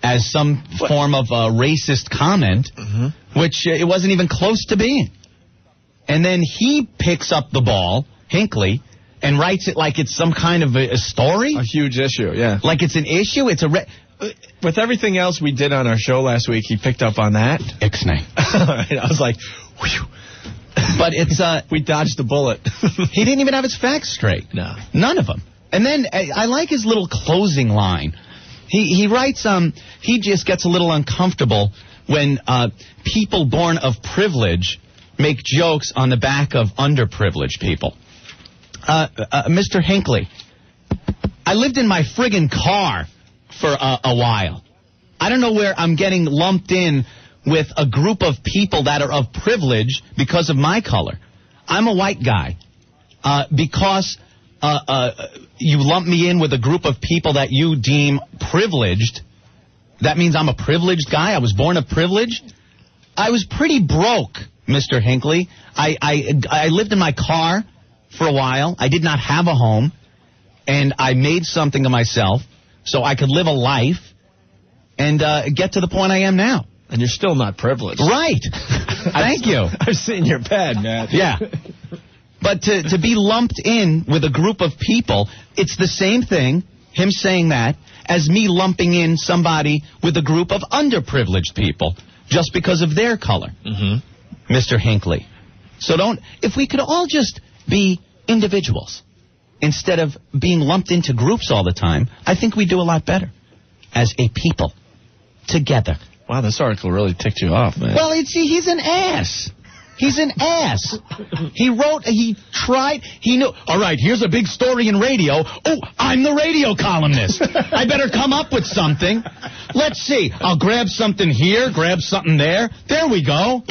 as some form of racist comment, which it wasn't even close to being. And then he picks up the ball, Hinckley, and writes it like it's some kind of a story. A huge issue, yeah. Like it's an issue. It's a with everything else we did on our show last week, he picked up on that. Ixnay. I was like, whew. But it's we dodged the bullet. He didn't even have his facts straight. No. None of them. And then I like his little closing line. He writes he just gets a little uncomfortable when people born of privilege make jokes on the back of underprivileged people. Mr. Hinckley, I lived in my friggin' car for a while. I don't know where I'm getting lumped in with a group of people that are of privilege because of my color. I'm a white guy. Because you lump me in with a group of people that you deem privileged, that means I'm a privileged guy? I was born of privilege? I was pretty broke, Mr. Hinckley. I lived in my car for a while. I did not have a home, and I made something of myself so I could live a life and get to the point I am now. And you're still not privileged. Right. Thank you. I've seen your bed, man. Yeah. But to be lumped in with a group of people, it's the same thing, him saying that, as me lumping in somebody with a group of underprivileged people just because of their color. Mr. Hinckley. So if we could all just be individuals instead of being lumped into groups all the time, I think we'd do a lot better as a people together. Wow, this article really ticked you off, man. Well, he's an ass. He's an ass. He knew. All right, here's a big story in radio. Oh, I'm the radio columnist. I better come up with something. Let's see. I'll grab something here, grab something there. There we go.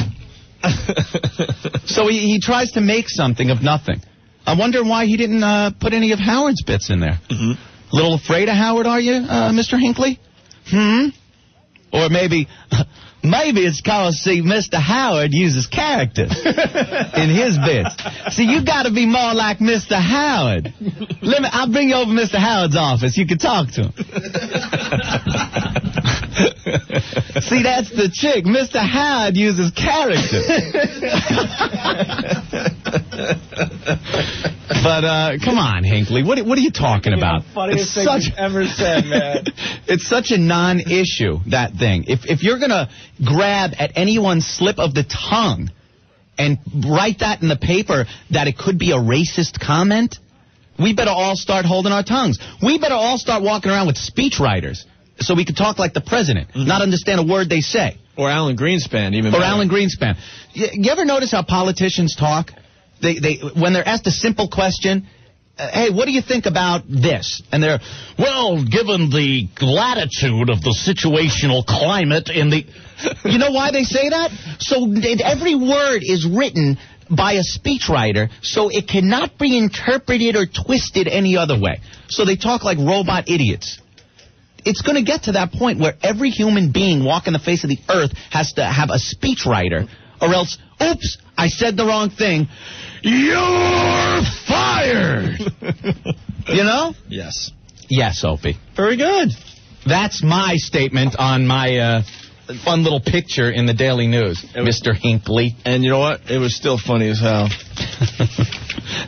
So he tries to make something of nothing. I wonder why he didn't put any of Howard's bits in there. A little afraid of Howard, are you, Mr. Hinckley? Or maybe it's because, see, Mr. Howard uses characters in his bits. See, you got to be more like Mr. Howard. I'll bring you over to Mr. Howard's office. You can talk to him. See, that's the trick. Mr. Howard uses characters. But come on, Hinckley. What are you talking about? Funniest thing you've ever said, man. It's such a non-issue, that thing. If you're going to grab at anyone's slip of the tongue and write that in the paper that it could be a racist comment, we better all start holding our tongues. We better all start walking around with speechwriters so we can talk like the president, not understand a word they say. Or Alan Greenspan, even better. Or Alan Greenspan. You ever notice how politicians talk? They when they're asked a simple question, hey, what do you think about this? And they're, well, given the latitude of the situational climate in the... You know why they say that? So every word is written by a speechwriter, so it cannot be interpreted or twisted any other way. So they talk like robot idiots. It's going to get to that point where every human being walking the face of the earth has to have a speechwriter, or else, oops, I said the wrong thing. You're fired! You know? Yes. Yes, Opie. Very good. That's my statement on my fun little picture in the Daily News, Mr. Hinckley. And you know what? It was still funny as hell.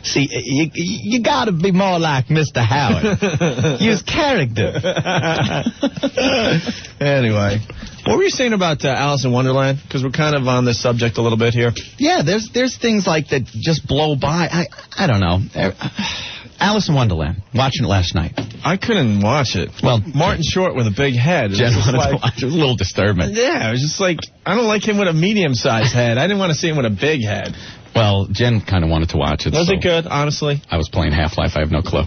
See, you got to be more like Mr. Howard. Use character. Anyway, what were you saying about Alice in Wonderland? Because we're kind of on this subject a little bit here. Yeah, there's things like that just blow by. I don't know. Alice in Wonderland. Watching it last night. I couldn't watch it. Well, Martin Short with a big head. Jen wanted to watch it. It was a little disturbing. Yeah, it was just like, I don't like him with a medium-sized head. I didn't want to see him with a big head. Well, Jen kind of wanted to watch it. Was it good, honestly? I was playing Half-Life. I have no clue.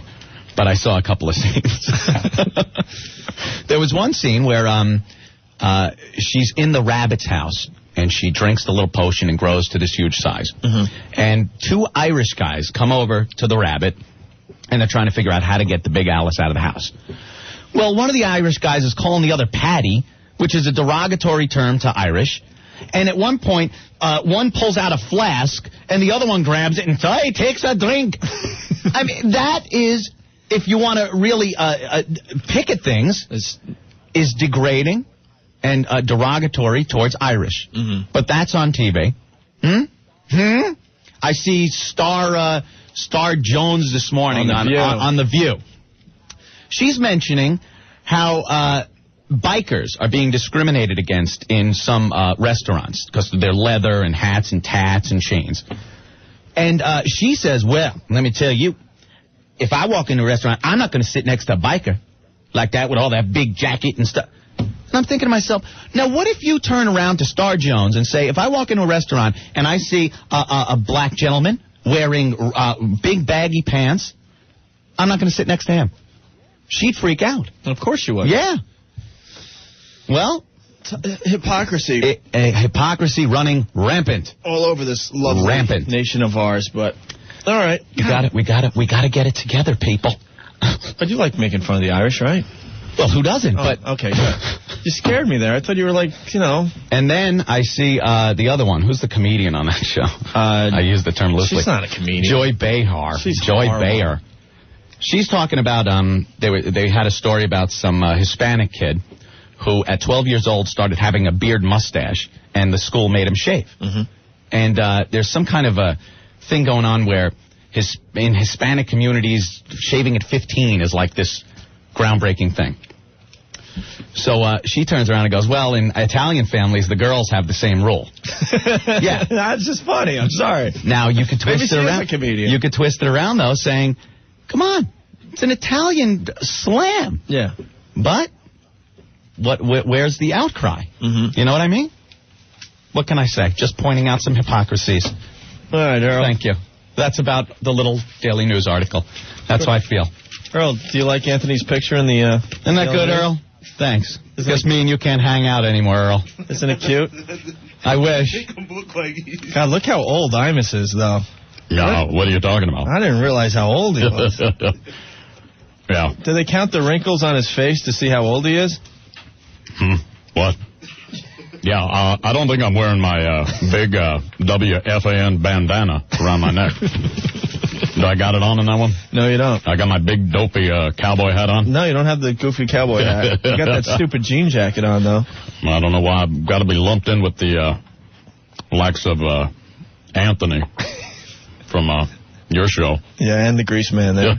But I saw a couple of scenes. There was one scene where she's in the rabbit's house, and she drinks the little potion and grows to this huge size. And 2 Irish guys come over to the rabbit, and they're trying to figure out how to get the big Alice out of the house. Well, one of the Irish guys is calling the other Patty, which is a derogatory term to Irish. And at one point, one pulls out a flask, and the other one grabs it and says, hey, takes a drink. I mean, that is, if you want to really pick at things, is degrading and derogatory towards Irish. But that's on TV. I see Star Jones this morning on The View. She's mentioning how bikers are being discriminated against in some restaurants because of their leather and hats and tats and chains. And she says, well, let me tell you, if I walk into a restaurant, I'm not going to sit next to a biker like that with all that big jacket and stuff. And I'm thinking to myself, now what if you turn around to Star Jones and say, if I walk into a restaurant and I see a black gentleman wearing big baggy pants, I'm not going to sit next to him. She'd freak out. Of course you would. Yeah. Well, hypocrisy. Hypocrisy running rampant. All over this lovely nation of ours, but all right. We got to get it together, people. But you like making fun of the Irish, right? Well, who doesn't? Oh, but okay, good. You scared me there. I thought you were like, you know. And then I see the other one. Who's the comedian on that show? I use the term loosely. She's not a comedian. Joy Behar. Joy Behar. She's talking about they had a story about some Hispanic kid who at 12 years old started having a beard mustache, and the school made him shave. And there's some kind of a thing going on where in Hispanic communities, shaving at 15 is like this groundbreaking thing. So she turns around and goes, well, in Italian families, the girls have the same rule. Yeah. That's just funny. I'm sorry. Now, you could twist it around. A comedian. You could twist it around, though, saying, come on, it's an Italian slam. Yeah. But where's the outcry? You know what I mean? What can I say? Just pointing out some hypocrisies. All right, Earl. Thank you. That's about the little Daily News article. That's how I feel. Earl, do you like Anthony's picture in the... Isn't that good, Earl? Thanks. Guess me and you can't hang out anymore, Earl. Isn't it cute? I wish. God, look how old Imus is, though. No, what are you talking about? I didn't realize how old he was. Yeah. Do they count the wrinkles on his face to see how old he is? What? Yeah, I don't think I'm wearing my big WFAN bandana around my neck. Do I got it on in that one? No, you don't. I got my big dopey cowboy hat on? No, you don't have the goofy cowboy hat. You got that stupid jean jacket on, though. I don't know why I've got to be lumped in with the likes of Anthony from your show. Yeah, and the grease man there.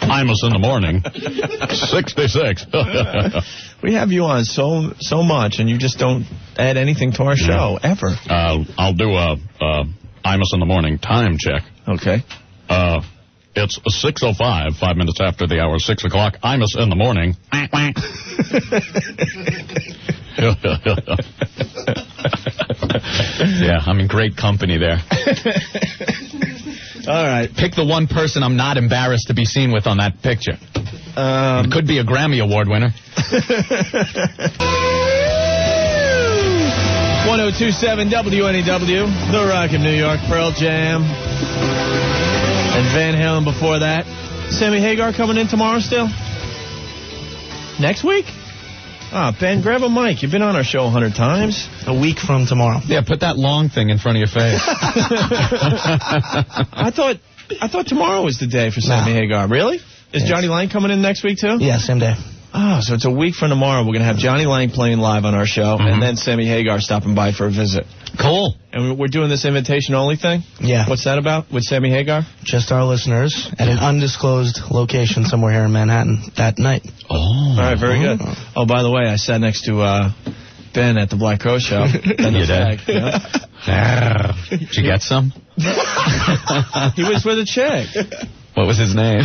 Imus in the morning. 66. We have you on so much, and you just don't add anything to our show, ever. I'll do a Imus in the morning time check. Okay. It's 6:05, 5 minutes after the hour, 6 o'clock. Imus in the morning. Yeah, I'm in great company there. All right. Pick the one person I'm not embarrassed to be seen with on that picture. It could be a Grammy Award winner. 1027 WNEW, The Rock of New York, Pearl Jam, and Van Halen before that. Sammy Hagar coming in tomorrow still? Next week? Ben, grab a mic. You've been on our show 100 times. A week from tomorrow. Yeah, put that long thing in front of your face. I thought tomorrow was the day for Sammy Hagar. Really? Is Johnny Lang coming in next week, too? Yeah, same day. Oh, so it's a week from tomorrow. We're going to have Johnny Lang playing live on our show, and then Sammy Hagar stopping by for a visit. Cool. And we're doing this invitation-only thing? Yeah. What's that about with Sammy Hagar? Just our listeners at an undisclosed location somewhere here in Manhattan that night. Oh. All right, very good. Oh, by the way, I sat next to Ben at the Black Crow show. You did? Yeah. Did you get some? He was with a chick. What was his name?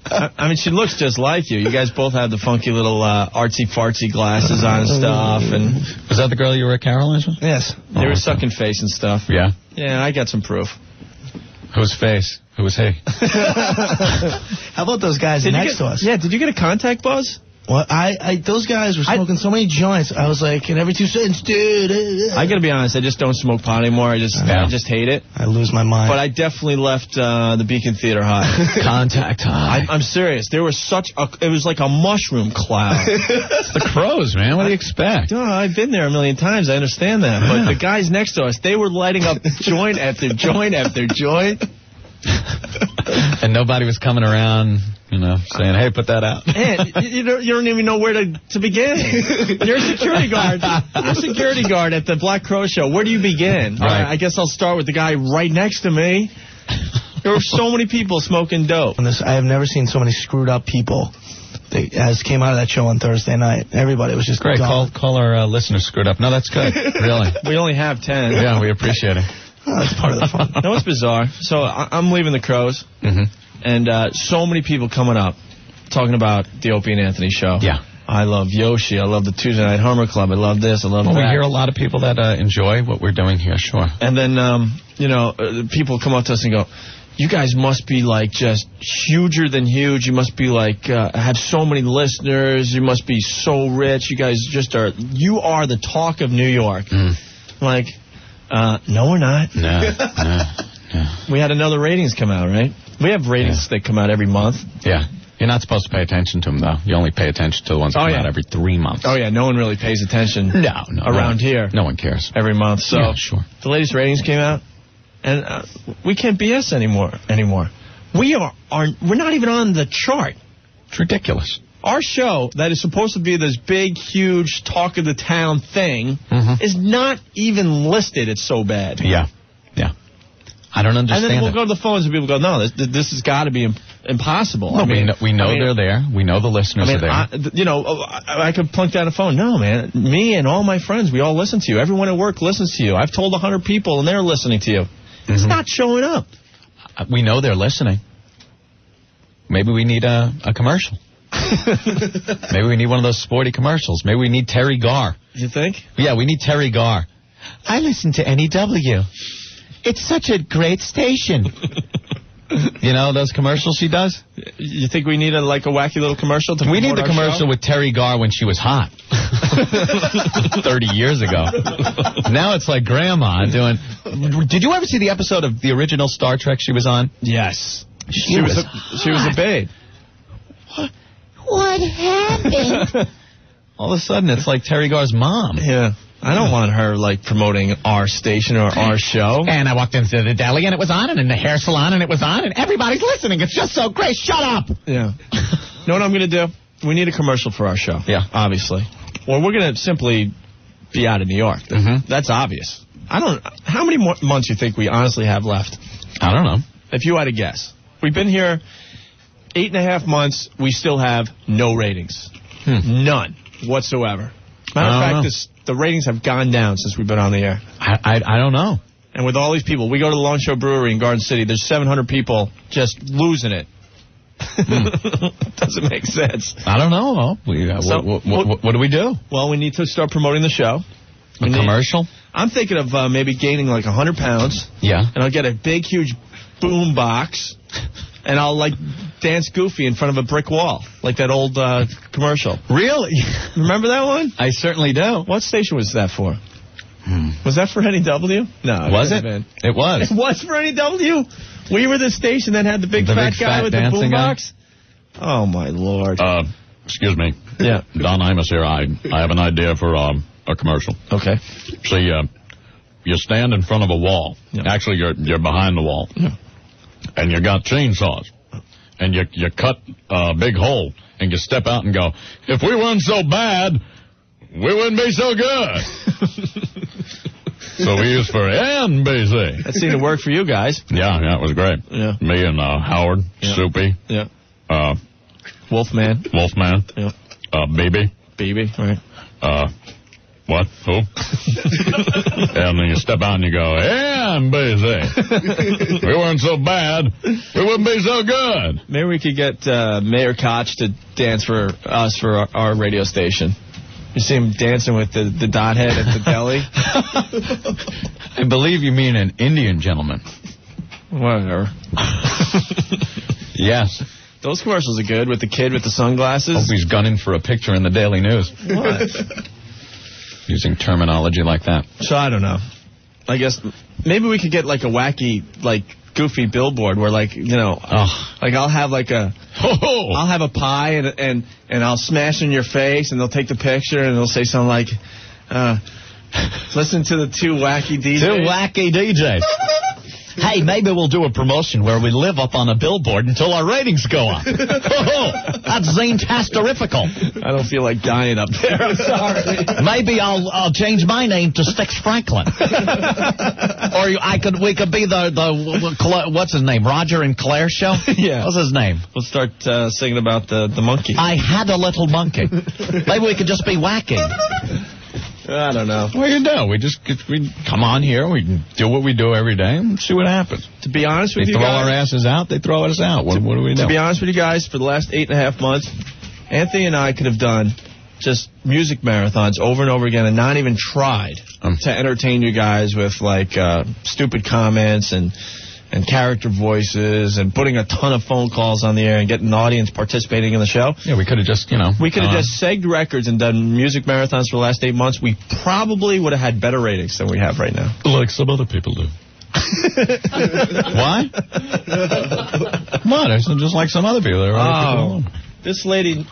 I mean, she looks just like you. You guys both have the funky little artsy-fartsy glasses on and stuff. And was that the girl you were at Caroline's with? Yes. They were sucking face and stuff. Yeah? Yeah, I got some proof. Whose face? Who was he? How about those guys next to us? Yeah, did you get a contact buzz? Well, those guys were smoking so many joints. I was like, and every 2 seconds, dude. I gotta be honest, I just don't smoke pot anymore. I just hate it. I lose my mind. But I definitely left the Beacon Theater high. Contact high. I'm serious. There was it was like a mushroom cloud. It's the Crows, man. What do you expect? No, I've been there a million times. I understand that. But the guys next to us, they were lighting up joint after joint after joint. And nobody was coming around, saying, hey, put that out. Man, you don't even know where to begin. You're a security guard. You're a security guard at the Black Crow Show. Where do you begin? Right. I guess I'll start with the guy right next to me. There were so many people smoking dope. I have never seen so many screwed up people as came out of that show on Thursday night. Everybody was just great. Call our listeners screwed up. No, that's good. Really. We only have 10. Yeah, we appreciate it. Oh, that's part of the fun. No, it's bizarre. So I'm leaving the Crows, and so many people coming up talking about the Opie and Anthony show. Yeah. I love Yoshi. I love the Tuesday Night Hummer Club. I love this. I love that. We hear a lot of people that enjoy what we're doing here, sure. And then, people come up to us and go, you guys must be, like, just huger than huge. You must be, like, have so many listeners. You must be so rich. You guys you are the talk of New York. Like... no, we're not. No. We had another ratings come out, right? We have ratings that come out every month. Yeah. You're not supposed to pay attention to them, though. You only pay attention to the ones that come out every 3 months. Oh, yeah. No one really pays attention around here. No one cares. Every month. So yeah, sure. The latest ratings came out, and we can't BS anymore. We're not even on the chart. It's ridiculous. Our show, that is supposed to be this big, huge, talk of the town thing, is not even listed. It's so bad. Yeah. I don't understand. And then we'll go to the phones and people go, no, this has got to be impossible. No, we know they're there. We know the listeners are there. I could plunk down a phone. No, man. Me and all my friends, we all listen to you. Everyone at work listens to you. I've told 100 people and they're listening to you. It's not showing up. We know they're listening. Maybe we need a commercial. Maybe we need one of those sporty commercials. Maybe we need Terry Garr. You think? Yeah, we need Terry Garr. I listen to NEW. It's such a great station. You know those commercials she does? You think we need a wacky little commercial? We need the commercial with Terry Garr when she was hot. 30 years ago. Now it's like Grandma doing... Did you ever see the episode of the original Star Trek she was on? Yes. She was a babe. What happened? All of a sudden, it's like Terry Garr's mom. Yeah. I don't want her, promoting our station or our show. And I walked into the deli, and it was on, and in the hair salon, and it was on, and everybody's listening. It's just so great. Shut up! Yeah. Know what I'm going to do? We need a commercial for our show. Yeah. Obviously. Or we're going to simply be out of New York. That's obvious. How many more months do you think we honestly have left? I don't know. If you had to guess. We've been here 8.5 months. We still have no ratings. None whatsoever. Matter of fact, the ratings have gone down since we've been on the air. I don't know. And with all these people, we go to the Long Show Brewery in Garden City. There's 700 people just losing it. Doesn't make sense. I don't know. What do we do? Well, we need to start promoting the show. A commercial? I'm thinking of maybe gaining 100 pounds. Yeah. And I'll get a big, huge boom box. And I'll, dance goofy in front of a brick wall, like that old commercial. Really? Remember that one? I certainly do. What station was that for? Was that for NEW? No. Was it? It was. It was for NEW? We were the station that had the big fat guy with the boombox? Oh, my Lord. Excuse me. Yeah. Don Imus here. I have an idea for a commercial. Okay. See, you stand in front of a wall. Yeah. Actually, you're behind the wall. Yeah. And you got chainsaws. And you cut a big hole. And you step out and go, if we weren't so bad, we wouldn't be so good. So we used for NBC. That seemed to work for you guys. Yeah, it was great. Yeah. Me and Howard, Soupy. Yeah. Wolfman. Yeah. BB, right. What? Who? And then you step out and you go, NBC. We weren't so bad, we wouldn't be so good. Maybe we could get Mayor Koch to dance for us for our radio station. You see him dancing with the dot head at the deli? I believe you mean an Indian gentleman. Whatever. Yes. Those commercials are good with the kid with the sunglasses. Opie's gunning for a picture in the Daily News. What? Using terminology like that. So I don't know. I guess maybe we could get like a wacky, like goofy billboard where, like, you know, like I'll have like I'll have a pie and I'll smash in your face and they'll take the picture and they'll say something like, listen to the two wacky DJs. Two wacky DJs. Hey, maybe we'll do a promotion where we live up on a billboard until our ratings go up. That's zane-tasterifical. I don't feel like dying up there. I'm sorry. Maybe I'll change my name to Sticks Franklin. Or we could be the what's his name, Roger and Claire show? Yeah. What's his name? We'll start singing about the monkey. I had a little monkey. Maybe we could just be wacky. I don't know. What can you do? We come on here, we can do what we do every day, and see what happens. To be honest with you guys... They throw our asses out, they throw us out. What do we do? To be honest with you guys, for the last 8.5 months, Anthony and I could have done just music marathons over and over again and not even tried to entertain you guys with, like, stupid comments and character voices and putting a ton of phone calls on the air and getting an audience participating in the show. Yeah, we could have just, We could have just segged records and done music marathons for the last 8 months. We probably would have had better ratings than we have right now. Like some other people do. Why? What? I said just like some other people. This lady...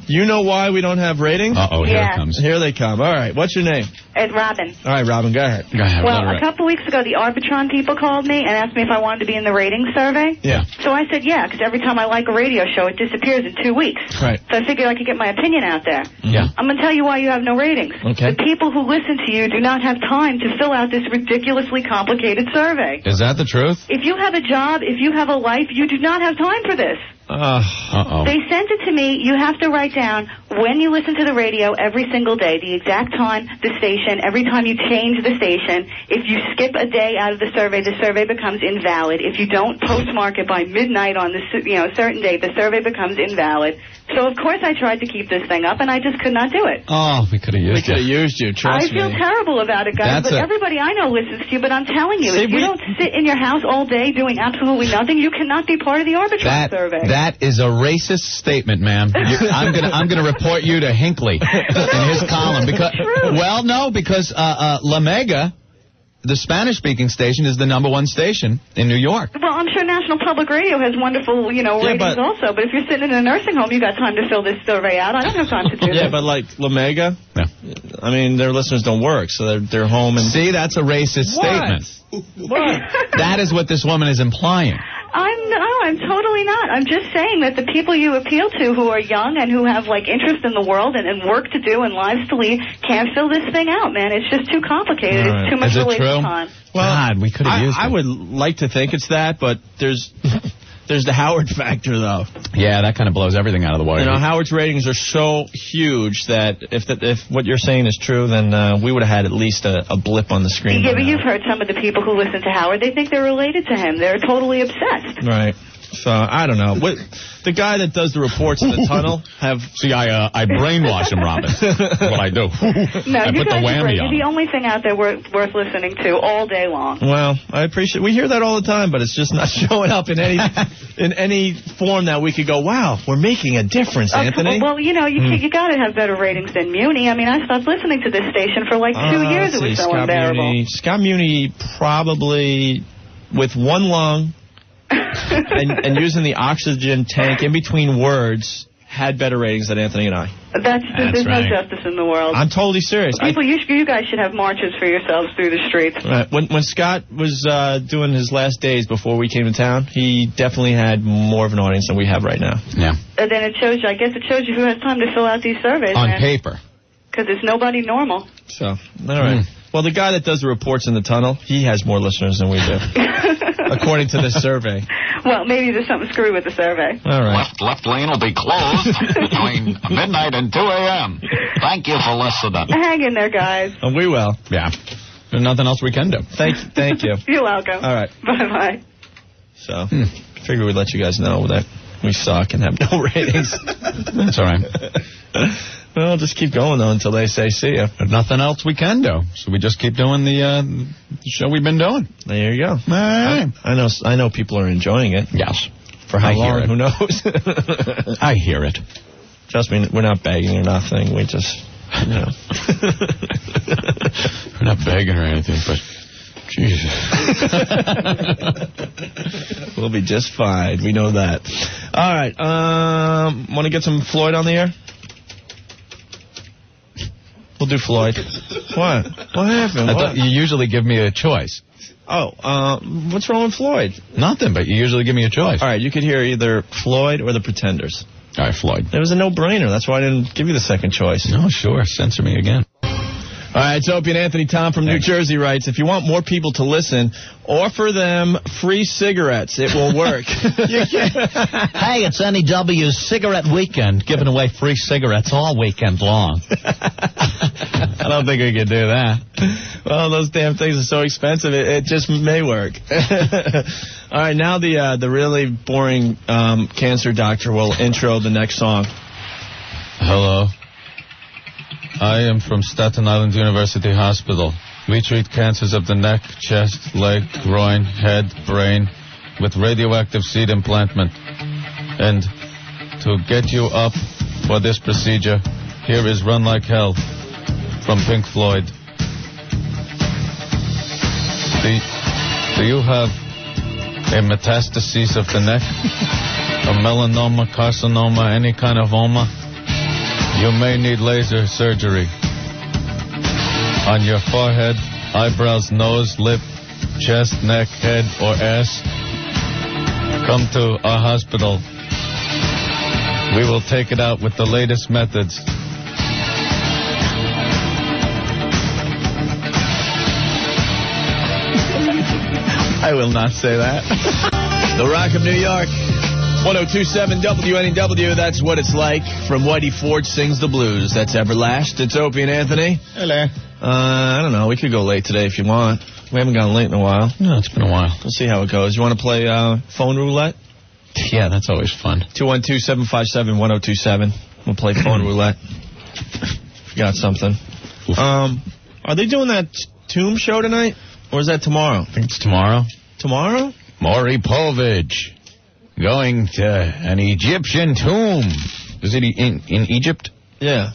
You know why we don't have ratings? Uh-oh, here it comes. Here they come. All right, what's your name? It's Robin. All right, Robin, go ahead. Well, a couple weeks ago, the Arbitron people called me and asked me if I wanted to be in the ratings survey. Yeah. So I said yeah, because every time I like a radio show, it disappears in 2 weeks. Right. So I figured I could get my opinion out there. Yeah. I'm going to tell you why you have no ratings. Okay. The people who listen to you do not have time to fill out this ridiculously complicated survey. Is that the truth? If you have a job, if you have a life, you do not have time for this. Uh-oh. They sent it to me. You have to write down when you listen to the radio every single day, the exact time, the station, every time you change the station. If you skip a day out of the survey becomes invalid. If you don't postmark it by midnight on the certain date, the survey becomes invalid. So, of course, I tried to keep this thing up, and I just could not do it. Oh, we could have used you. We could have used you, trust me. I feel terrible about it, guys, everybody I know listens to you, but I'm telling you, if you don't sit in your house all day doing absolutely nothing, you cannot be part of the Arbitron survey. That is a racist statement, ma'am. I'm gonna report you to Hinckley in his column. Because La Mega, the Spanish-speaking station, is the #1 station in New York. Well, I'm sure National Public Radio has wonderful, ratings also. But if you're sitting in a nursing home, you got time to fill this survey out. I don't have time to do that. Yeah, but like La Mega, I mean, their listeners don't work, so they're home and... See, that's a racist statement. What? That is what this woman is implying. I'm totally not. I'm just saying that the people you appeal to who are young and who have, like, interest in the world and work to do and lives to lead can't fill this thing out, man. It's just too complicated. Right. It's too much waste of time. Well, God, we could have used it. I would like to think it's that, but there's the Howard factor, though. Yeah, that kind of blows everything out of the water. Howard's ratings are so huge that if what you're saying is true, then we would have had at least a blip on the screen. Yeah, but you've heard some of the people who listen to Howard. They think they're related to him. They're totally obsessed. Right. So, I don't know. The guy that does the reports in the tunnel have... See, I brainwash him, Robin. What I do. No, I put the whammy on. You're the only thing out there worth listening to all day long. Well, I appreciate... We hear that all the time, but it's just not showing up in any form that we could go, wow, we're making a difference, Anthony. Well, you got to have better ratings than Muni. I mean, I stopped listening to this station for like 2 years. It was so unbearable. Scott Muni probably, with one lung... and using the oxygen tank in between words, had better ratings than Anthony and I. There's no justice in the world. I'm totally serious. People, you guys should have marches for yourselves through the streets. Right. When Scott was doing his last days before we came to town, he definitely had more of an audience than we have right now. Yeah. And then it shows you who has time to fill out these surveys. On paper. Because it's nobody normal. So, all right. Well, the guy that does the reports in the tunnel, he has more listeners than we do, according to this survey. Well, maybe there's something screwy with the survey. All right. Left lane will be closed between midnight and 2 a.m. Thank you for listening. Hang in there, guys. And we will. Yeah. There's nothing else we can do. Thank you. You're welcome. All right. Bye-bye. So, figure we'd let you guys know that we suck and have no ratings. That's all right. Well, just keep going, though, until they say see ya. There's nothing else we can do, so we just keep doing the show we've been doing. There you go. All right. I know people are enjoying it. Yes. For how long? Who knows? I hear it. Trust me, we're not begging or nothing. We just, We're not begging or anything, but Jesus. We'll be just fine. We know that. All right. Want to get some Floyd on the air? We'll do Floyd. What? What happened? I thought you usually give me a choice. Oh, what's wrong with Floyd? Nothing, but you usually give me a choice. All right, you could hear either Floyd or the Pretenders. All right, Floyd. It was a no-brainer. That's why I didn't give you the second choice. No, sure. Censor me again. All right, it's Opie and Anthony. Tom from New Jersey writes, if you want more people to listen, offer them free cigarettes. It will work. Hey, it's NEW's Cigarette Weekend, giving away free cigarettes all weekend long. I don't think we could do that. Well, those damn things are so expensive, it just may work. All right, now the really boring cancer doctor will intro the next song. Hello. I am from Staten Island University Hospital. We treat cancers of the neck, chest, leg, groin, head, brain with radioactive seed implantment. And to get you up for this procedure, here is Run Like Hell from Pink Floyd. Do you have a metastasis of the neck? A melanoma, carcinoma, any kind of oma? You may need laser surgery on your forehead, eyebrows, nose, lip, chest, neck, head, or ass. Come to our hospital. We will take it out with the latest methods. I will not say that. The Rock of New York. 1027 WNEW, that's what it's like. From Whitey Ford Sings the Blues. That's Everlast. It's Opie and Anthony. Hello. I don't know. We could go late today if you want. We haven't gone late in a while. No, it's been a while. We'll see how it goes. You want to play phone roulette? Yeah, that's always fun. 212-757-1027. We'll play phone roulette. Got something. Are they doing that Tomb show tonight? Or is that tomorrow? I think it's tomorrow. Tomorrow? Maury Povich going to an Egyptian tomb. Is it in Egypt? Yeah.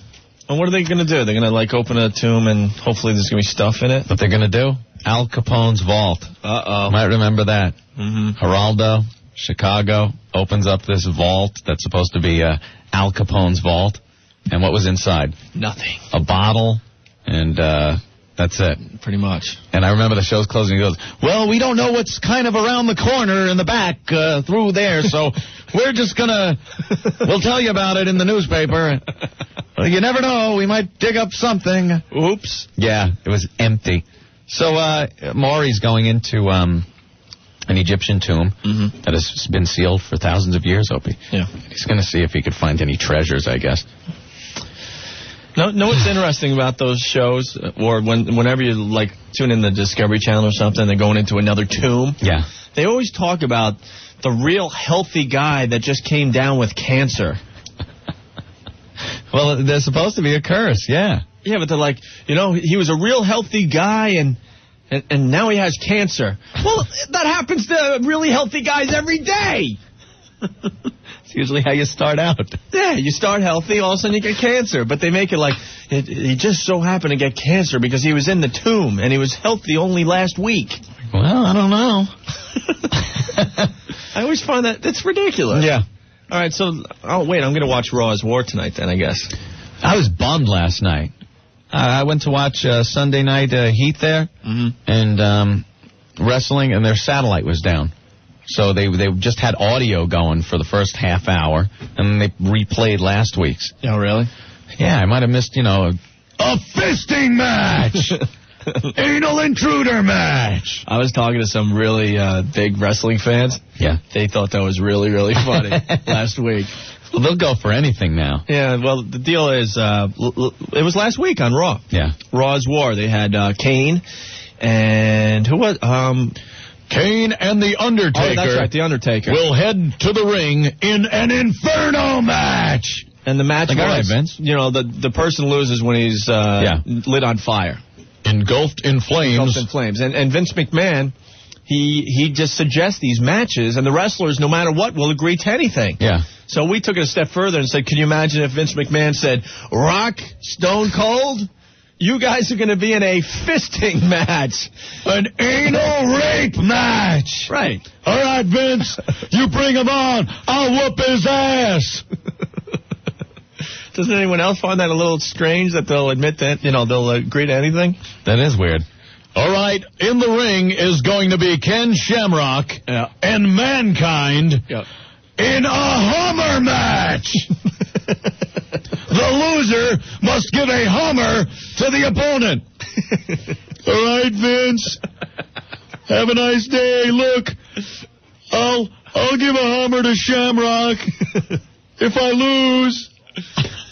And what are they going to do? They're going to, like, open a tomb and hopefully there's going to be stuff in it? What they're going to do? Al Capone's vault. Uh-oh. Might remember that. Mm-hmm. Geraldo, Chicago, opens up this vault that's supposed to be Al Capone's vault. And what was inside? Nothing. A bottle, and that's it. Pretty much. And I remember the show's closing. He goes, well, we don't know what's kind of around the corner in the back through there, so we're just going to, we'll tell you about it in the newspaper. Well, you never know. We might dig up something. Oops. Yeah, it was empty. So Maury's going into an Egyptian tomb that has been sealed for thousands of years, Opie. Yeah. He's going to see if he could find any treasures, I guess. No, what's interesting about those shows, or whenever you, like, tune in the Discovery Channel or something, they're going into another tomb. Yeah. They always talk about the real healthy guy that just came down with cancer. Well, there's supposed to be a curse, yeah. Yeah, but they're like, you know, he was a real healthy guy, and now he has cancer. Well, that happens to really healthy guys every day. It's usually how you start out. Yeah, you start healthy, all of a sudden you get cancer. But they make it like he just so happened to get cancer because he was in the tomb, and he was healthy only last week. Well, I don't know. I always find that's ridiculous. Yeah. All right, so, I'm going to watch Raw is War tonight then, I guess. I was bummed last night. I went to watch Sunday night Heat there, and wrestling, and their satellite was down. So they just had audio going for the first half hour, and they replayed last week's. Oh, really? Yeah, I might have missed, a fisting match! Anal intruder match! I was talking to some really big wrestling fans. Yeah. They thought that was really, really funny last week. Well, they'll go for anything now. Yeah, well, the deal is, it was last week on Raw. Yeah. Raw's War. They had Kane, and who was... Kane and The Undertaker. Oh, that's right, The Undertaker. Will head to the ring in an Inferno match. And the match Like, was, all right, Vince. you know, the person loses when he's lit on fire. Engulfed in flames. Engulfed in flames. And Vince McMahon, he just suggests these matches, and the wrestlers, no matter what, will agree to anything. Yeah. So we took it a step further and said, can you imagine if Vince McMahon said, Rock, Stone Cold, you guys are going to be in a fisting match. An anal rape match. Right. All right, Vince, you bring him on. I'll whoop his ass. Doesn't anyone else find that a little strange that they'll admit that, you know, they'll agree to anything? That is weird. All right, in the ring is going to be Ken Shamrock and Mankind in a Hummer match. The loser must give a Hummer to the opponent. All right, Vince. Have a nice day. Look, I'll give a Hummer to Shamrock if I lose.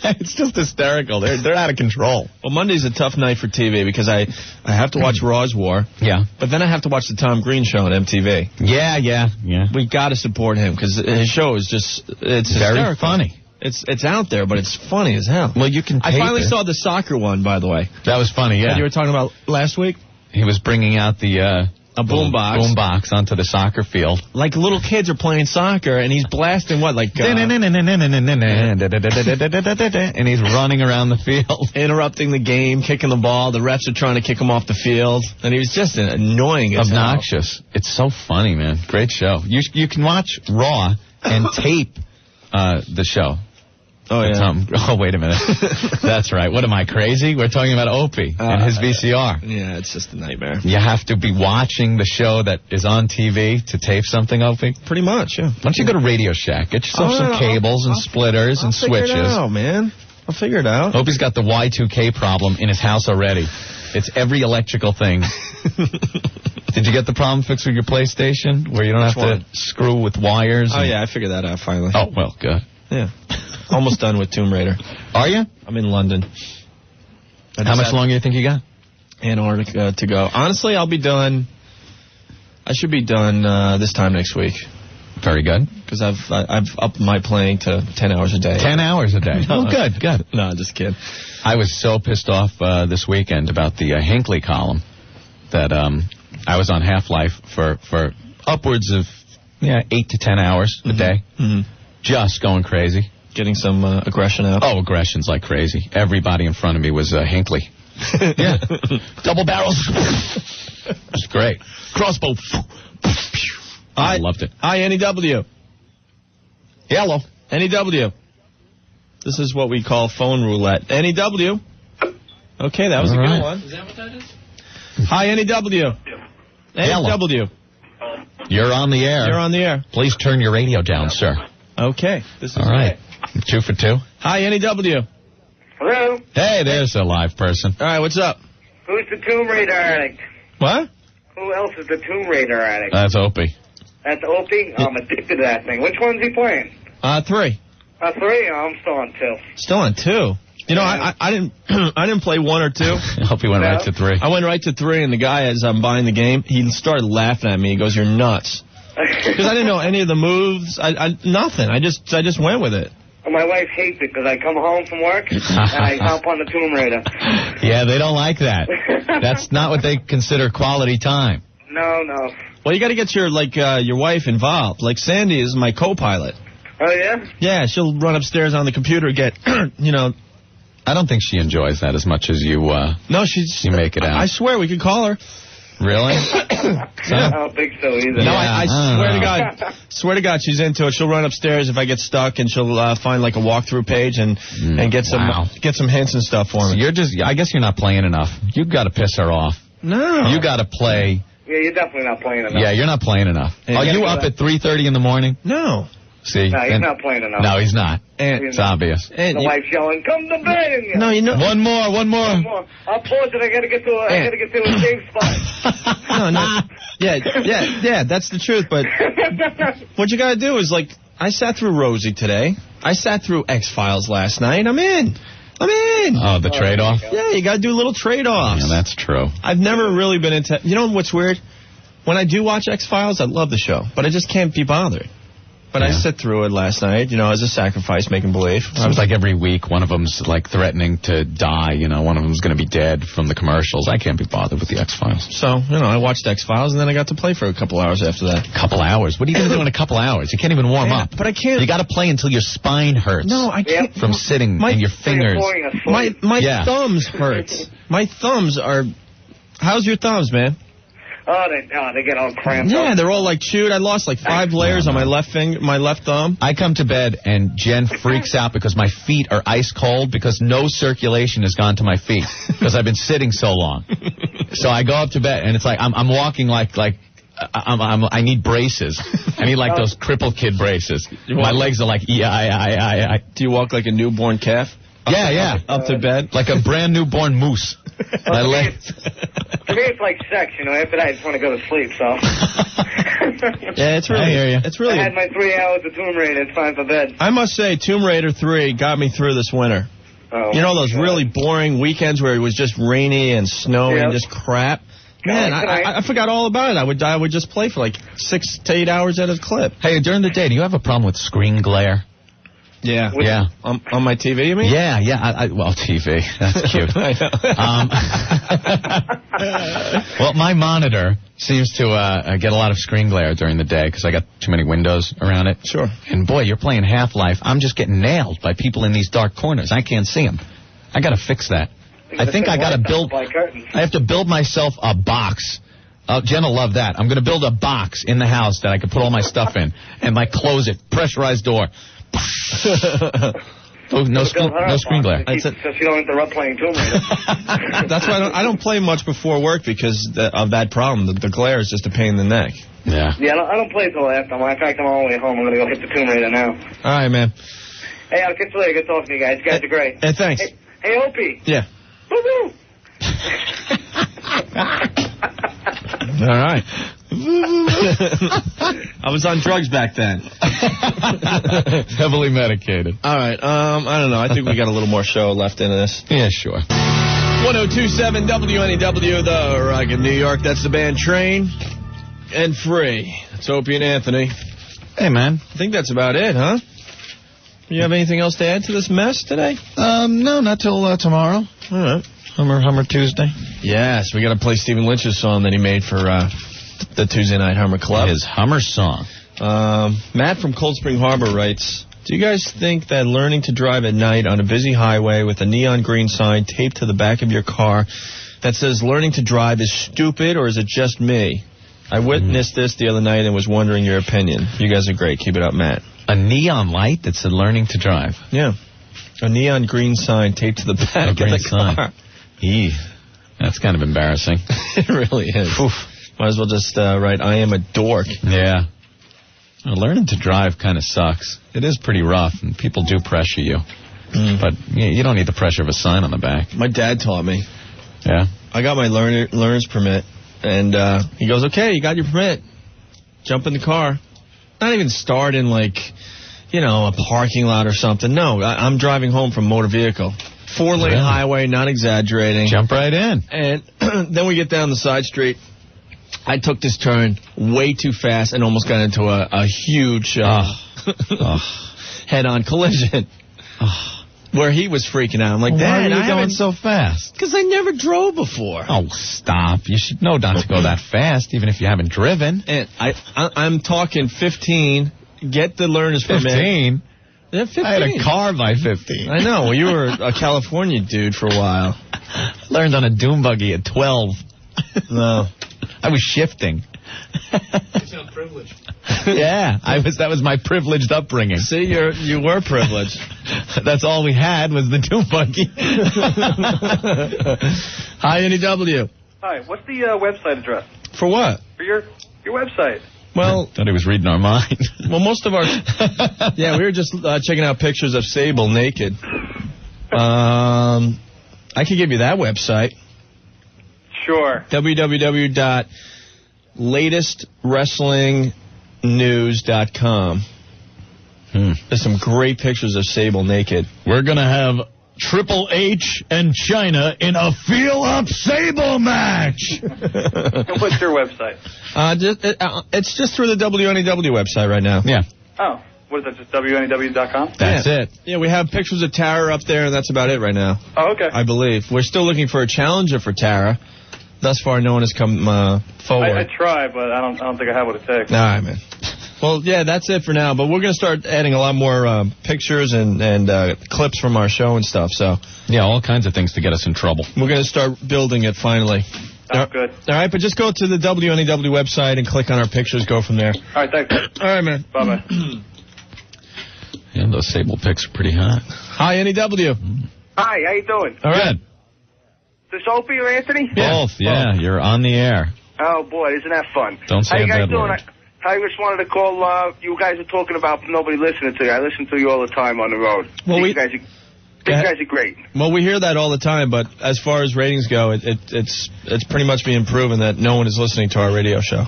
It's just hysterical. They're out of control. Well, Monday's a tough night for TV because I have to watch Raw's War. Yeah. But then I have to watch the Tom Green show on MTV. Yeah. We got to support him because his show is it's very hysterical. funny. It's out there, but it's funny as hell. Well, you can. I finally saw the soccer one, by the way. That was funny. Yeah. That you were talking about last week. He was bringing out the a boombox onto the soccer field. Like little kids are playing soccer, and he's blasting what, like... and he's running around the field. Interrupting the game, kicking the ball. The refs are trying to kick him off the field. And he was just annoying as obnoxious. hell. It's so funny, man. Great show. You can watch Raw and tape the show. Oh, yeah. Oh, wait a minute. That's right. What am I, crazy? We're talking about Opie and his VCR. Yeah, it's just a nightmare. You have to be watching the show that is on TV to tape something, Opie? Pretty much, yeah. Why don't you go to Radio Shack? Get yourself some cables and splitters and switches. I'll figure it out, man. I'll figure it out. Opie's got the Y2K problem in his house already. It's every electrical thing. Did you get the problem fixed with your PlayStation where you don't have to screw with wires? Oh, yeah, I figured that out finally. Oh, well, good. Yeah. Almost done with Tomb Raider. Are you? I'm in London. How much longer do you think you got? Antarctica to go. Honestly, I'll be done. I should be done this time next week. Very good. Because I've upped my playing to 10 hours a day. 10 hours a day. Oh, good. No, I'm just kidding. I was so pissed off this weekend about the Hinckley column that I was on Half-Life for upwards of 8 to 10 hours a day. Mm-hmm. Just going crazy. Getting some aggression out. Oh, aggression's like crazy. Everybody in front of me was Hinckley. Yeah. Double barrels. It's great. Crossbow. I loved it. Hi, NEW. Hello. NEW. This is what we call phone roulette. NEW. Okay, that was a good one. Is that what that is? Hi, NEW. NEW. You're on the air. You're on the air. Please turn your radio down, sir. Okay. This is all right. 2 for 2. Hi, NEW. Hello? Hey, there's a live person. All right, what's up? Who's the Tomb Raider addict? What? Who else is the Tomb Raider addict? That's Opie. That's Opie? I'm addicted to that thing. Which one's he playing? 3. 3? Oh, I'm still on 2. Still on 2? You know, I didn't I didn't play 1 or 2. I hope you went right to 3. I went right to 3, and the guy, as I'm buying the game, he started laughing at me. He goes, "You're nuts." Because I didn't know any of the moves. Nothing. I just went with it. My wife hates it because I come home from work and I hop on the Tomb Raider. Yeah, they don't like that. That's not what they consider quality time. No. Well, you got to get your wife involved. Like Sandy is my co-pilot. Oh, yeah? Yeah, she'll run upstairs on the computer, get, I don't think she enjoys that as much as you. No, she's. You make it out. I swear we could call her. Really? I don't think so either. No, I swear to God. Swear to God, she's into it. She'll run upstairs if I get stuck, and she'll find like a walkthrough page and get some hints and stuff for me. So I guess you're not playing enough. You've got to piss her off. No. You got to play. Yeah, you're definitely not playing enough. Yeah, you're not playing enough. Are you up at 3:30 in the morning? No. See? No, he's not playing enough. No, he's not. It's obvious. And the wife's yelling, "Come to bed!" No, you know. One more. I'll pause it. I gotta get to a safe spot. No. Yeah. That's the truth. But what you gotta do is I sat through Rosie today. I sat through X-Files last night. I'm in. Oh, the trade-off? Yeah, you gotta do little trade-offs. Yeah, that's true. I've never really been into. You know what's weird? When I do watch X-Files, I love the show, but I just can't be bothered. But I sit through it last night, as a sacrifice, making believe. Seems like every week one of them's like threatening to die. One of them's going to be dead from the commercials. I can't be bothered with the X-Files. So, I watched X-Files, and then I got to play for a couple hours after that. Couple hours? What are you going to do in a couple hours? You can't even warm up. But I can't. You got to play until your spine hurts. No, I can't. From sitting and your fingers. My thumbs hurt. My thumbs are... How's your thumbs, man? Oh, they get all cramped up. Yeah, they're all like chewed. I lost like 5 layers on my left thumb. I come to bed and Jen freaks out because my feet are ice cold because no circulation has gone to my feet because I've been sitting so long. So I go up to bed and it's like I'm walking like I need braces. I need like those crippled kid braces. My legs are like Do you walk like a newborn calf? Up to bed like a brand newborn moose. My legs. For me, it's like sex, After that, I just want to go to sleep, so. Yeah, it's really. I hear you. It's really. I had my 3 hours of Tomb Raider. It's time for bed. I must say, Tomb Raider 3 got me through this winter. Oh, those really boring weekends where it was just rainy and snowy and just crap. Man, I forgot all about it. I would just play for like 6 to 8 hours at a clip. Hey, during the day, do you have a problem with screen glare? Yeah. On my TV, you mean? Yeah. Well, TV. That's cute. Well, my monitor seems to get a lot of screen glare during the day because I got too many windows around it. Sure. And, boy, you're playing Half-Life. I'm just getting nailed by people in these dark corners. I can't see them. I got to fix that. I think I got to build... I have to build myself a box. Jen will love that. I'm going to build a box in the house that I can put all my stuff in and, close it. Pressurized door. No screen glare. So you don't interrupt playing Tomb Raider. That's why I don't play much before work because of that problem. The glare is just a pain in the neck. Yeah. Yeah, I don't play till after. In fact, I'm all the way home. I'm going to go hit the Tomb Raider now. All right, man. Hey, I'll catch you later. Good talking to you guys. You guys are great. Hey, thanks. Hey, Opie. Yeah. Woo-hoo. All right. I was on drugs back then. Heavily medicated. All right. I don't know. I think we got a little more show left in this. Yeah, sure. 1027 WNEW, the Rock in New York. That's the band Train and Free. It's Opie and Anthony. Hey, man. I think that's about it, huh? You have anything else to add to this mess today? No, not till tomorrow. All right. Hummer Tuesday. Yes, we got to play Stephen Lynch's song that he made for the Tuesday Night Hummer Club. His Hummer song. Matt from Cold Spring Harbor writes, do you guys think that learning to drive at night on a busy highway with a neon green sign taped to the back of your car that says learning to drive is stupid, or is it just me? I witnessed this the other night and was wondering your opinion. You guys are great. Keep it up, Matt. A neon light that said learning to drive? Yeah. A neon green sign taped to the back of the car. That's kind of embarrassing. It really is. Oof. Might as well just write, I am a dork. Yeah. Well, learning to drive kind of sucks. It is pretty rough, and people do pressure you. But you don't need the pressure of a sign on the back. My dad taught me. Yeah? I got my learner's permit, and he goes, okay, you got your permit. Jump in the car. Not even start in, a parking lot or something. No, I'm driving home from motor vehicle. 4-lane highway, not exaggerating. Jump right in. And then we get down the side street. I took this turn way too fast and almost got into a huge head-on collision where he was freaking out. I'm like, Dad, why are you going so fast? Because I never drove before. Oh, stop. You should know not to go that fast, even if you haven't driven. And I'm talking 15. Get the learner's permit. 15? Yeah, 15. I had a car by 15. I know. Well, you were a California dude for a while. Learned on a doom buggy at 12. No. I was shifting. You sound privileged. Yeah, that was my privileged upbringing. See, you were privileged. That's all we had was the doom buggy. Hi, NEW. Hi, what's the website address? For what? For your website. Well, I thought he was reading our mind. Well, most of our... Yeah, we were just checking out pictures of Sable naked. I could give you that website. Sure. www.latestwrestlingnews.com. There's some great pictures of Sable naked. We're going to have Triple H and China in a feel-up Sable match. What's your website? It's just through the WNEW website right now. Yeah. Oh. What is that, just WNEW.com? That's it. Yeah, we have pictures of Tara up there, and that's about it right now. Oh, okay. I believe. We're still looking for a challenger for Tara. Thus far, no one has come forward. I try, but I don't think I have what it takes. All right, man. Well, yeah, that's it for now. But we're going to start adding a lot more pictures and clips from our show and stuff. So yeah, all kinds of things to get us in trouble. We're going to start building it finally. Sounds good. All right, but just go to the WNEW website and click on our pictures. Go from there. All right, thanks. All right, man. Bye-bye. Yeah, those sable pics are pretty hot. Hi, NEW. Hi, how you doing? All right. This Opie or Anthony? Both, yeah. You're on the air. Oh, boy, isn't that fun? Don't say how a you guys bad doing? word. I just wanted to call. You guys are talking about nobody listening to you. I listen to you all the time on the road. Well, you guys are great. Well, we hear that all the time, but as far as ratings go, it's pretty much being proven that no one is listening to our radio show.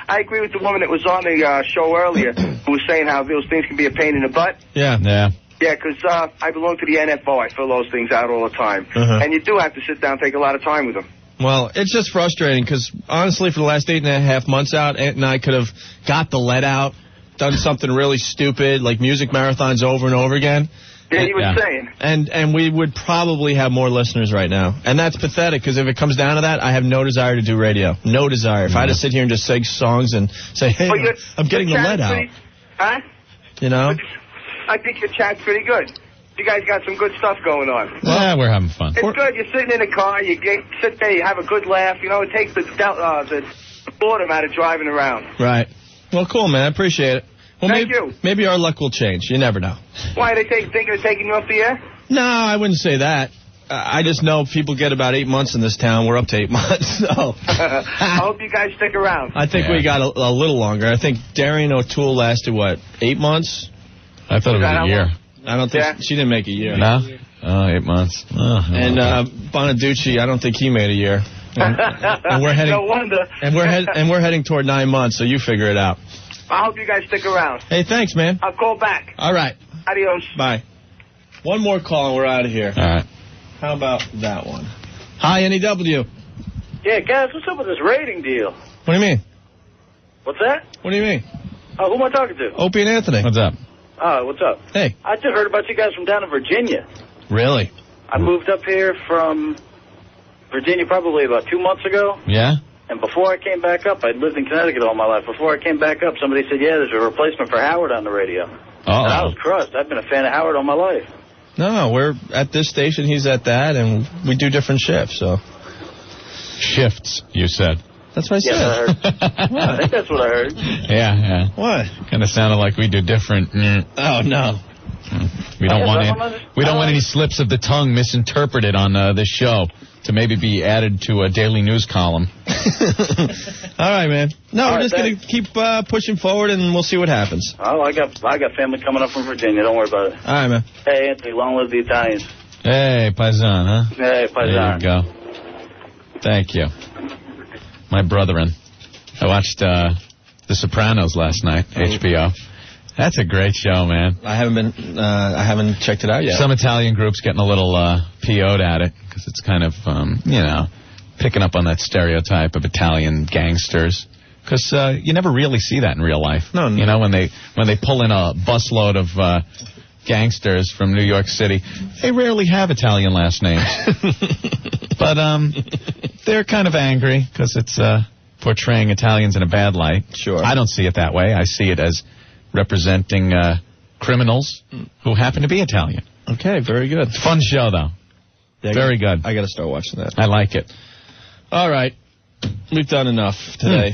I agree with the woman that was on the show earlier who was saying how those things can be a pain in the butt. Yeah. Yeah. Yeah, because I belong to the NFO. I fill those things out all the time. And you do have to sit down and take a lot of time with them. Well, it's just frustrating because, honestly, for the last 8.5 months out, Ant and I could have got the lead out, done something really stupid, like music marathons over and over again. Yeah, you were saying. And we would probably have more listeners right now. And that's pathetic because if it comes down to that, I have no desire to do radio. No desire. If I had to sit here and just sing songs and say, hey, I'm getting the lead out. Huh? You know? I think your chat's pretty good. You guys got some good stuff going on. Yeah, we're having fun. It's good. You're sitting in a car. You sit there. You have a good laugh. You know, it takes the boredom out of driving around. Right. Well, cool, man. I appreciate it. Well, Thank you. Maybe our luck will change. You never know. Why, are they thinking of taking you off the air? No, I wouldn't say that. I just know people get about 8 months in this town. We're up to 8 months. So I hope you guys stick around. I think we got a little longer. I think Darian O'Toole lasted, 8 months? I thought it was a year. I don't think she didn't make a year. No? 8 months. Oh, and Bonaducci, I don't think he made a year. And we're heading. No wonder. And we're heading toward 9 months. So you figure it out. I hope you guys stick around. Hey, thanks, man. I'll call back. All right. Adios. Bye. One more call and we're out of here. All right. How about that one? Hi, NEW. Yeah, guys, what's up with this rating deal? What do you mean? What's that? What do you mean? Who am I talking to? Opie and Anthony. What's up? What's up? Hey. I just heard about you guys from down in Virginia. Really? I moved up here from Virginia probably about 2 months ago. Yeah? And before I came back up, I'd lived in Connecticut all my life. Before I came back up, somebody said, yeah, there's a replacement for Howard on the radio. And I was crushed. I've been a fan of Howard all my life. No, we're at this station, he's at that, and we do different shifts, so. Shifts, you said. That's what I said. Yes, I heard. I think that's what I heard. Yeah. What? Kind of sounded like we do different. Oh, no. We don't want any slips of the tongue misinterpreted on this show to maybe be added to a daily news column. All right, man. No, we're just going to keep pushing forward, and we'll see what happens. Oh, I got family coming up from Virginia. Don't worry about it. All right, man. Hey, Anthony, long live the Italians. Hey, Paisan, huh? Hey, Paisan. There you go. Thank you. My brethren. I watched The Sopranos last night, HBO. That's a great show, man. I haven't checked it out yet. Some Italian groups getting a little PO'd at it because it's kind of, picking up on that stereotype of Italian gangsters. Because you never really see that in real life. No. You know, when they pull in a busload of gangsters from New York City, they rarely have Italian last names. But they're kind of angry because it's portraying Italians in a bad light. Sure. I don't see it that way. I see it as representing criminals who happen to be Italian. Okay, very good. Fun show, though. Yeah, very good. I got to start watching that. I like it. All right. We've done enough today.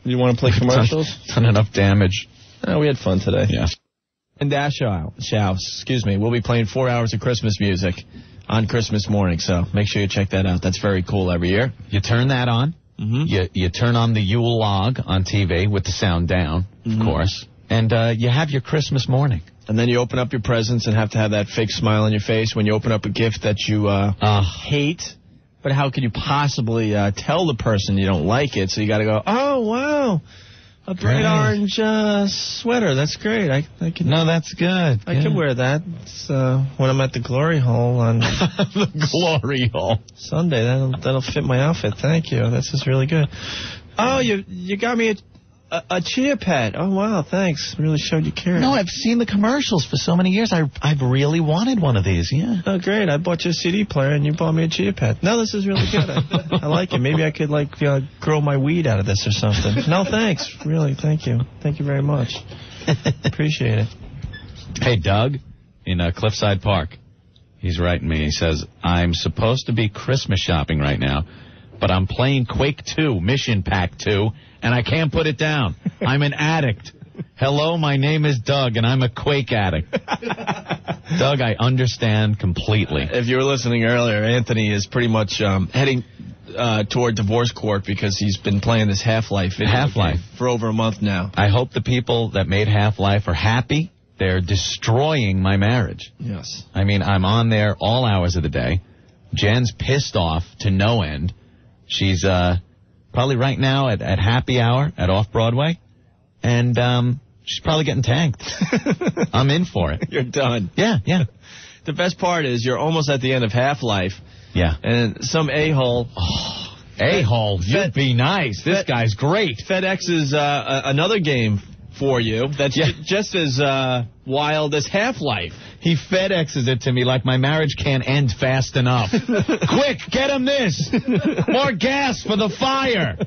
You want to play commercials? Done enough damage. We had fun today. Yeah. And we'll be playing 4 hours of Christmas music on Christmas morning, so make sure you check that out. That's very cool every year. You turn that on. Mm-hmm. You turn on the Yule log on TV with the sound down, of course, and you have your Christmas morning. And then you open up your presents and have to have that fake smile on your face when you open up a gift that you hate. But how could you possibly tell the person you don't like it? So you got to go, oh, wow, a bright orange sweater. That's great. I can. No, that's good. I can wear that. It's, when I'm at the Glory Hole on the Glory Hole Sunday. That'll fit my outfit. Thank you. This is really good. Oh, you got me A chia pet. Oh, wow, thanks. Really showed you care. No, I've seen the commercials for so many years. I've really wanted one of these, yeah. Oh, great. I bought you a CD player, and you bought me a chia pet. No, this is really good. I like it. Maybe I could, grow my weed out of this or something. No, thanks. Really, thank you. Thank you very much. Appreciate it. Hey, Doug, in Cliffside Park, he's writing me. He says, I'm supposed to be Christmas shopping right now, but I'm playing Quake 2, Mission Pack 2, and I can't put it down. I'm an addict. Hello, my name is Doug, and I'm a Quake addict. Doug, I understand completely. If you were listening earlier, Anthony is pretty much heading toward divorce court because he's been playing this Half-Life video game for over a month now. I hope the people that made Half-Life are happy. They're destroying my marriage. Yes. I mean, I'm on there all hours of the day. Jen's pissed off to no end. She's probably right now at happy hour at Off-Broadway. And she's probably getting tanked. I'm in for it. You're done. Yeah. The best part is you're almost at the end of Half-Life. Yeah. And some a-hole. A-hole, you'd be nice. This guy's great. FedEx is another game for you that's just as wild as Half-Life. He FedExes it to me like my marriage can't end fast enough. Quick, get him this. More gas for the fire.